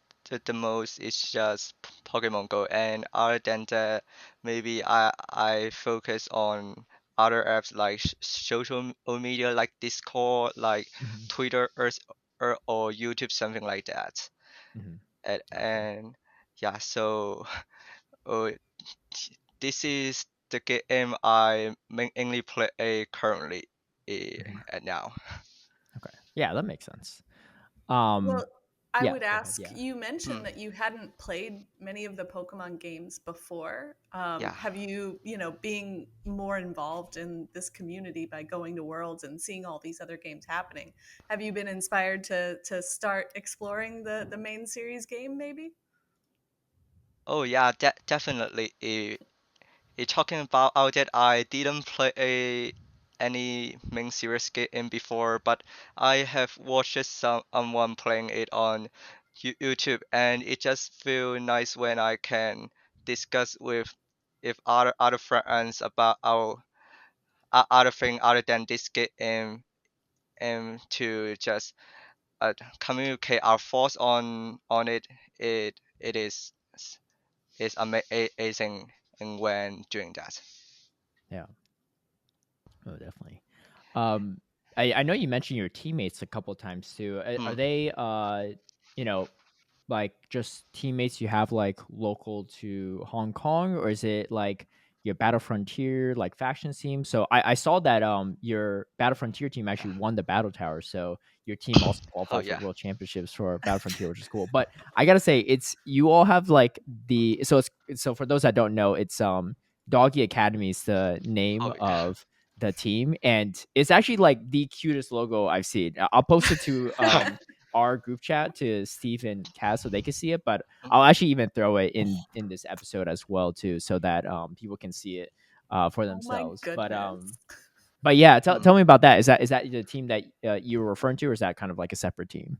the most is just Pokemon Go, and other than that, maybe I focus on other apps like social media like Discord, like Hmm. Twitter or YouTube, something like that. Hmm. Gotcha. And yeah, so uh, this is the game I mainly play currently Hmm. at now. Okay. Yeah, that makes sense. Well, I Yeah, would go ahead. ask, Yeah. you mentioned Hmm. that you hadn't played many of the Pokemon games before. Yeah. Have you, being more involved in this community by going to Worlds and seeing all these other games happening, have you been inspired to start exploring the main series game maybe? Oh yeah, definitely. Talking about that, I didn't play any main series game before, but I have watched someone playing it on YouTube, and it just feels nice when I can discuss with if other friends about our other thing other than this game and to just communicate our thoughts on it. It is amazing and when doing that. Yeah. Oh, definitely. Um, I know you mentioned your teammates a couple times too. Are Hmm. they you know, like just teammates you have like local to Hong Kong, or is it like your Battle Frontier like faction team? So I saw that your Battle Frontier team actually won the Battle Tower, so your team also Oh qualified for yeah. World Championships for Battle Frontier, which is cool. But I gotta say, it's you all have like so for those that don't know, it's Doggy Academy is the name Oh yeah. of the team, and it's actually like the cutest logo I've seen. I'll post it to our group chat to Steve and Kaz so they can see it, but I'll actually even throw it in this episode as well too, so that people can see it for Oh my themselves. goodness. But yeah, Mm. tell me about that. Is that the team that you were referring to, or is that kind of like a separate team?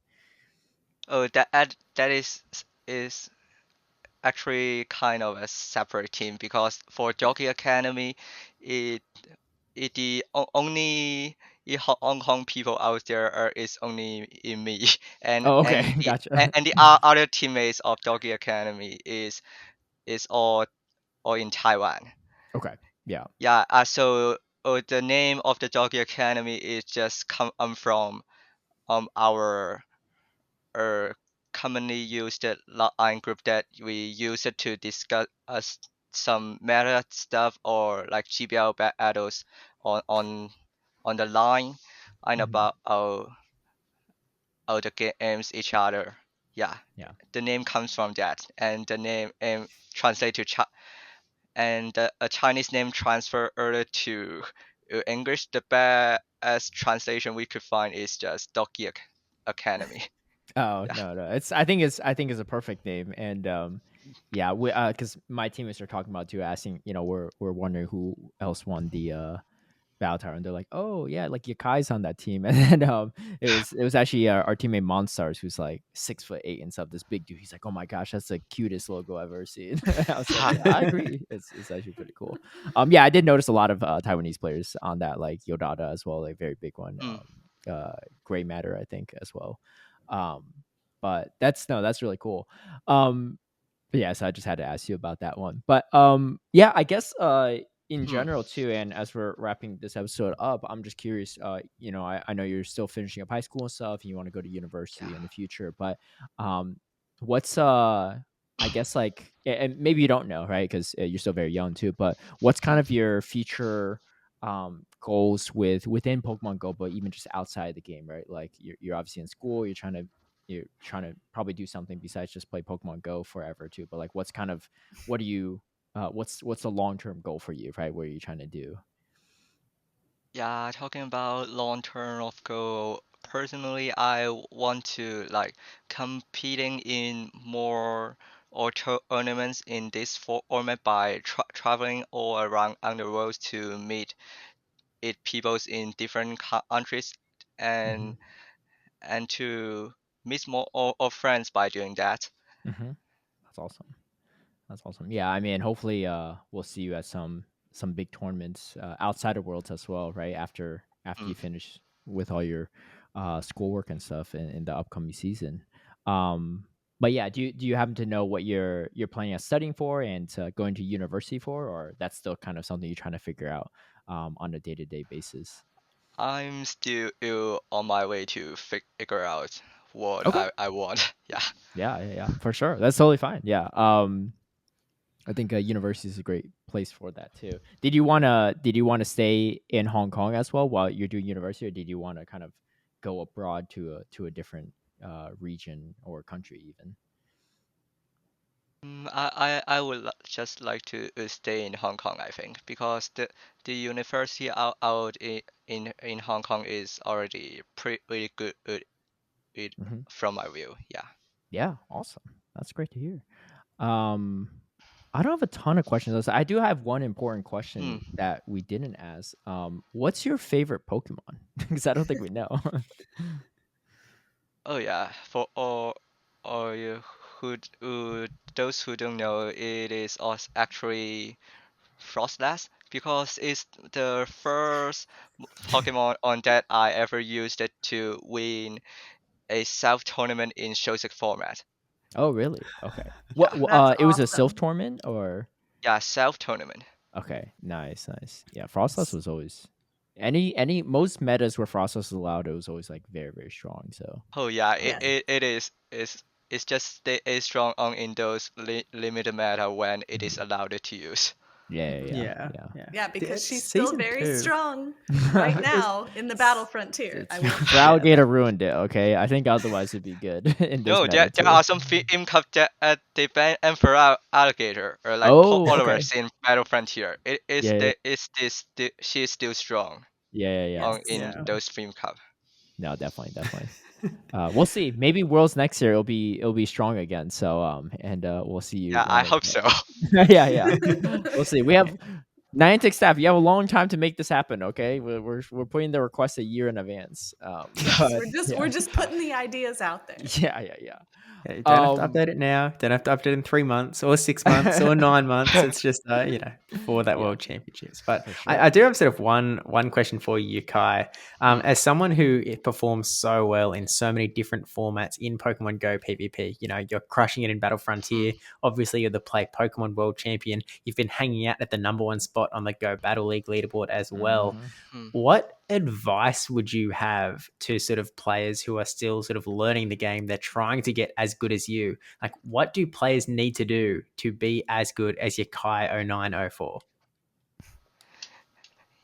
Oh, that is actually kind of a separate team because for Jockey Academy, it the only Hong Kong people out there is only in me, and Oh, and okay, the gotcha. and the other teammates of Doggy Academy is all in Taiwan. Okay, yeah. Yeah. So the name of the Doggy Academy is just come from our uh, commonly used line group that we use it to discuss some meta stuff or like GBL battles on on the line and Mhm. about our the games each other. Yeah, Yeah. the name comes from that, and the name translate to and a Chinese name transfer earlier to English. The best translation we could find is just Doggy Academy. Oh, Yeah. no. I think it's a perfect name, and yeah, we because my teammates are talking about too, asking, we're wondering who else won the Battle Tower, and they're like, oh yeah, like Yakai's on that team, and then it was actually our teammate Monstars, who's like 6'8" and stuff, this big dude. He's like, oh my gosh, that's the cutest logo I've ever seen. I was like, yeah, I agree. It's actually pretty cool. Yeah, I did notice a lot of Taiwanese players on that, like Yodada as well, like very big one. Mm. Gray Matter, I think, as well. Um, but that's really cool. Um, but yeah, so I just had to ask you about that one. But yeah, I guess in Hmm. general too, and as we're wrapping this episode up, I'm just curious. I know you're still finishing up high school and stuff, and you want to go to university in the future. But um, what's I guess like, and maybe you don't know, right? Because you're still very young too. But what's kind of your future goals within Pokemon Go, but even just outside the game, right? Like you're obviously in school, you're trying to probably do something besides just play Pokemon Go forever too. But like, what do you, what's the long term goal for you, right? What are you trying to do? Yeah, talking about long term of goal. Personally, I want to like competing in more or tournaments in this format by traveling all around the world to meet peoples in different countries Mm-hmm. and to meet more of friends by doing that. Mm-hmm. That's awesome. That's awesome. Yeah, I mean, hopefully, we'll see you at some big tournaments outside of Worlds as well, right? After Mm. you finish with all your schoolwork and stuff in the upcoming season. Um, but yeah, do you happen to know what you're planning on studying for and going to university for, or that's still kind of something you're trying to figure out on a day to day basis? I'm still on my way to figure out what Okay. I want. Yeah. Yeah, for sure. That's totally fine. Yeah. I think university is a great place for that too. Did you wanna stay in Hong Kong as well while you're doing university, or did you want to kind of go abroad to a different region or country even? I would just like to stay in Hong Kong, I think, because the university out in Hong Kong is already pretty good it, Hmm. from my view. Yeah. Yeah, awesome. That's great to hear. Um, I don't have a ton of questions. I do have one important question Mm. that we didn't ask. What's your favorite Pokemon? Because I don't think we know. Oh yeah. For all you who those who don't know, it is actually Frostlass because it's the first Pokemon on that I ever used it to win a self tournament in Shosek format. Oh, really? Okay. Yeah. That's It was a Sylph awesome. tournament or? Yeah, self tournament. Okay, nice. Yeah, Frostlass was always any most metas where Frostlass was allowed. It was always like very very strong. So Oh yeah, Yeah. it is it's just stay strong on in those limited meta when it is mhm. allowed to use. Yeah. Yeah, because It's she's still season very 2. strong right now in the battle frontier. I will say. Alligator ruined it. Okay, I think otherwise it'd be good in this No, meta there too. are some film cup that they ban Emperor Alligator or like Oh, okay. followers in Battle Frontier. It is Yeah, the is this she is still strong yeah. on in Yes. Yeah. those film cup. No, definitely. We'll see. Maybe Worlds next year it'll be strong again. So and we'll see you Yeah, win I it. hope so. Yeah. We'll see. We have Niantic staff. You have a long time to make this happen. Okay, we're putting the request a year in advance. Yes, But we're just putting the ideas out there. yeah. Yeah, you don't have to update it now. Don't have to update it in 3 months or 6 months or 9 months. It's just before that Yeah. World Championships. But For sure. I do have sort of one question for you, Kai. As someone who performs so well in so many different formats in Pokemon Go PvP, you're crushing it in Battle Frontier. Obviously, you're the Play Pokemon World Champion. You've been hanging out at the #1 spot on the Go Battle League leaderboard as well. Mhm. What advice would you have to sort of players who are still sort of learning the game? They're trying to get as good as you. Like, what do players need to do to be as good as Yekai0904?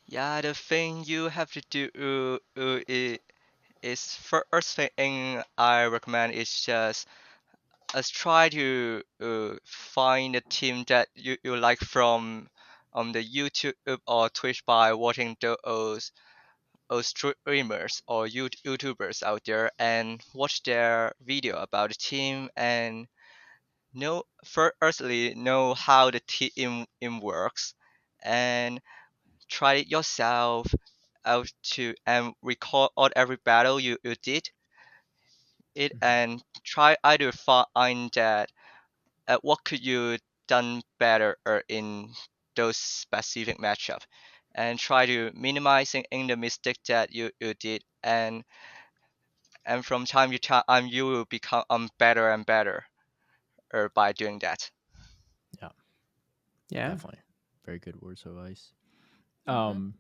Yeah, the thing you have to do is first thing I recommend is just try to find a team that you like from the YouTube or Twitch by watching those streamers or YouTubers out there and watch their video about the team and firstly know how the team works and try it yourself out to and record out every battle you did it and try either find that what could you done better in those specific matchup and try to minimizing in the mistake that you did and from time to time you will become better and better by doing that. Yeah. Definitely. Very good words of advice. Mhm.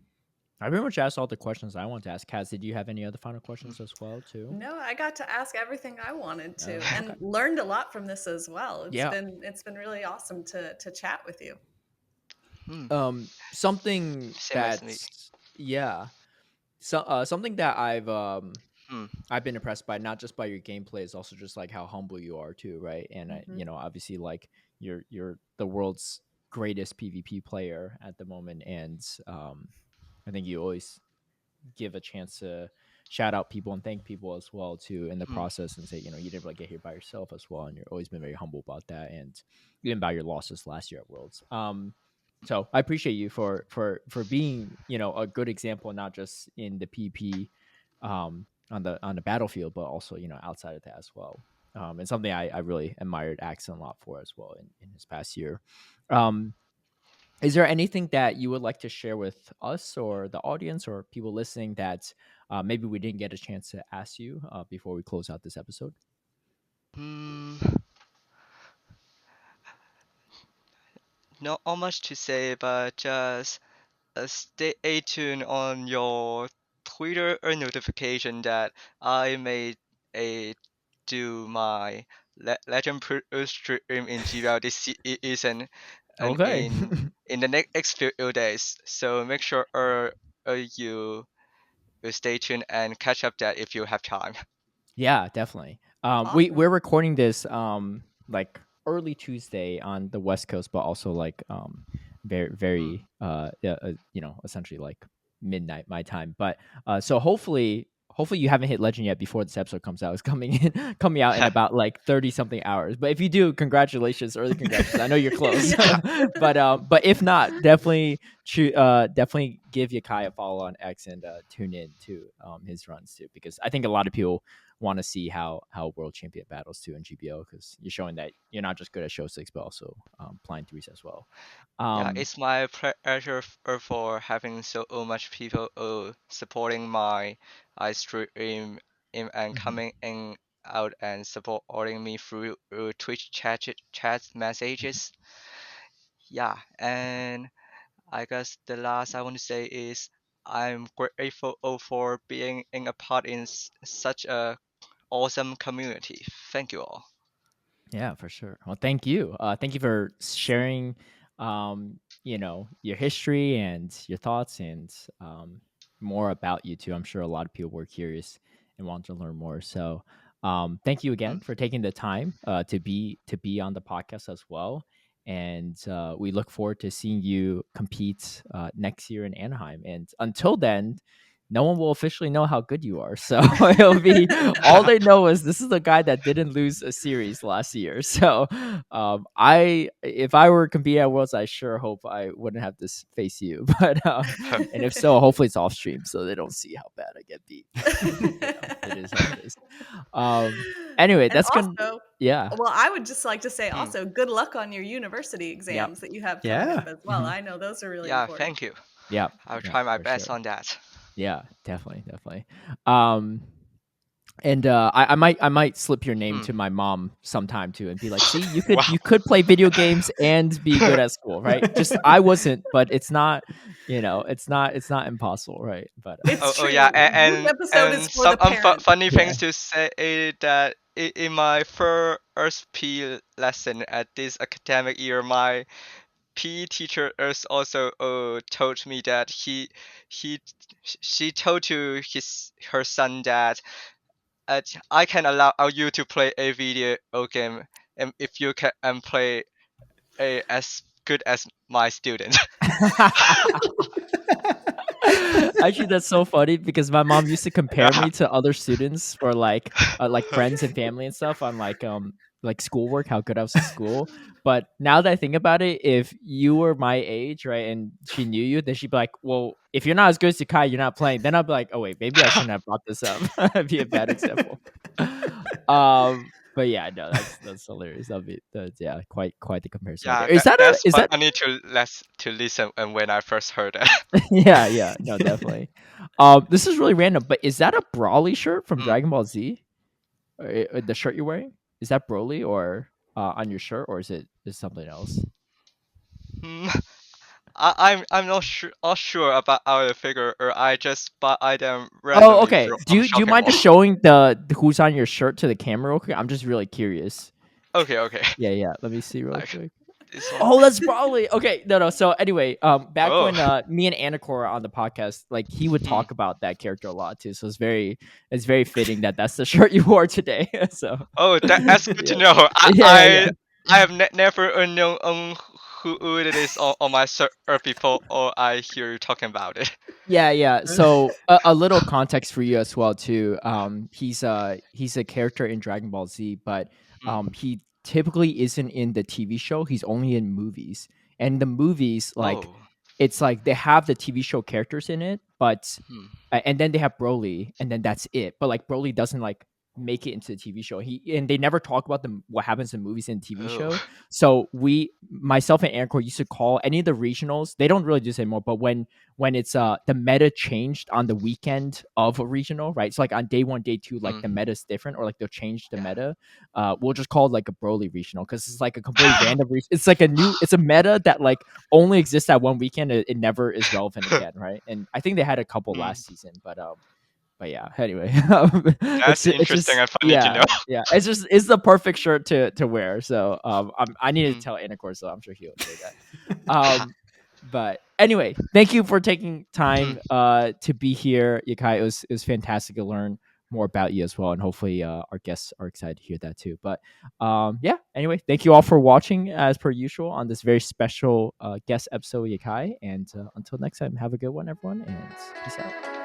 I pretty much asked all the questions I want to ask. Kaz, did you have any other final questions as well too? No, I got to ask everything I wanted to, Okay. and learned a lot from this as well. Yeah. It's been really awesome to chat with you. Something Same as me. that's something that I've been impressed by, not just by your gameplay, is also just like how humble you are too, right? And obviously, like you're the world's greatest PvP player at the moment, and I think you always give a chance to shout out people and thank people as well too in the process, and say you didn't really get here by yourself as well, and you're always been very humble about that, and even about your losses last year at Worlds. So I appreciate you for being a good example, not just in the PP on the battlefield, but also outside of that as well. And something I really admired Axon a lot for as well in his past year. Is there anything that you would like to share with us or the audience or people listening that maybe we didn't get a chance to ask you before we close out this episode? Not much to say, but just stay tuned on your Twitter or notification that I may do my Legend stream in GBL this season and Okay. in the next few days. So make sure you stay tuned and catch up that if you have time. Yeah, definitely. Awesome. We're recording this like early Tuesday on the West Coast, but also like very essentially like midnight my time. But so hopefully you haven't hit legend yet before this episode comes out. It's coming out in about like 30 something hours. But if you do, congratulations, early congratulations. I know you're close. But if not, definitely definitely give Yakai a follow on X and tune in to his runs too, because I think a lot of people want to see how world champion battles too in GBO, because you're showing that you're not just good at show 6 but also playing threes as well. Yeah, it's my pleasure for having so much people supporting my stream and coming in out and supporting me through Twitch chat messages. Yeah, and I guess the last I want to say is I'm grateful for being in a part in such a awesome community. Thank you all. Yeah, for sure. Well, thank you. Thank you for sharing your history and your thoughts and more about you too. I'm sure a lot of people were curious and want to learn more. So thank you again for taking the time to be on the podcast as well. And we look forward to seeing you compete next year in Anaheim. And until then, no one will officially know how good you are. So it'll be all they know is this is the guy that didn't lose a series last year. So if I were competing at Worlds, I sure hope I wouldn't have to face you. But and if so, hopefully it's off stream so they don't see how bad I get beat. It is how it is. Anyway, And that's also, good. Yeah. well, I would just like to say also good luck on your university exams that you have coming up as well. I know those are really Yeah, important. thank you. Yeah. I'll try my for best sure. on that. Yeah, definitely. And I might slip your name to my mom sometime too, and be like, "See, you could play video games and be good at school, right? Just I wasn't, but it's not, it's not impossible, right? But It's true. Yeah, This episode is for some the parents. funny things to say that in my first P lesson at this academic year, my PE teacher also told me that she told to her son that I can allow you to play a video game if you can play as good as my student. actually, that's so funny because my mom used to compare me to other students for like friends and family and stuff on like schoolwork, how good I was at school. But now that I think about it, if you were my age, right, and she knew you, then she'd be like, "Well, if you're not as good as Yekai, you're not playing." Then I'd be like, "Oh wait, maybe I shouldn't have brought this up." That'd be a bad example. But yeah, no, that's hilarious. Yeah, quite the comparison. Yeah, Right there. that's Is that funny to listen and when I first heard that. yeah, no, definitely. This is really random, but is that a Brawly shirt from Dragon Ball Z? The shirt you're wearing, is that Broly or on your shirt, or is something else? I'm not sure about our figure, or I just buy them Oh, randomly okay. from Do you shopping mind mall. just showing the who's on your shirt to the camera real quick? I'm just really curious. Okay. Yeah. Let me see real Like quick. this one. Oh, that's Brawly. Okay, no. So anyway, back Oh. when me and Anacor were on the podcast, like he would talk about that character a lot too. So it's very fitting that that's the shirt you wore today. So Oh, that's good to yeah. know. Yeah. I have never known who it is on my shirt before, or I hear you talking about it. Yeah. So a little context for you as well too. He's a character in Dragon Ball Z, but he typically isn't in the TV show. He's only in movies. And the movies, like, Oh. it's like they have the TV show characters in it, but Hmm. and then they have Broly, and then that's it. But like Broly doesn't like make it into the TV show. And they never talk about what happens in movies and TV Oh. show. So myself and Anchor used to call any of the regionals. They don't really do this anymore, but when it's the meta changed on the weekend of a regional, right? So like on day 1, day 2, like the meta's different, or like they'll change the meta. We'll just call it like a Broly regional because it's like a completely random. It's like it's a meta that like only exists at one weekend. It never is relevant again, right? And I think they had a couple last season, but yeah. Anyway, That's it's interesting just and funny to know. yeah. It's the perfect shirt to wear. So I need to tell Anacor, so I'm sure he'll enjoy that. But anyway, thank you for taking time to be here, Yekai. It was fantastic to learn more about you as well, and hopefully our guests are excited to hear that too. But yeah. Anyway, thank you all for watching as per usual on this very special guest episode, Yekai. And until next time, have a good one, everyone, and peace out.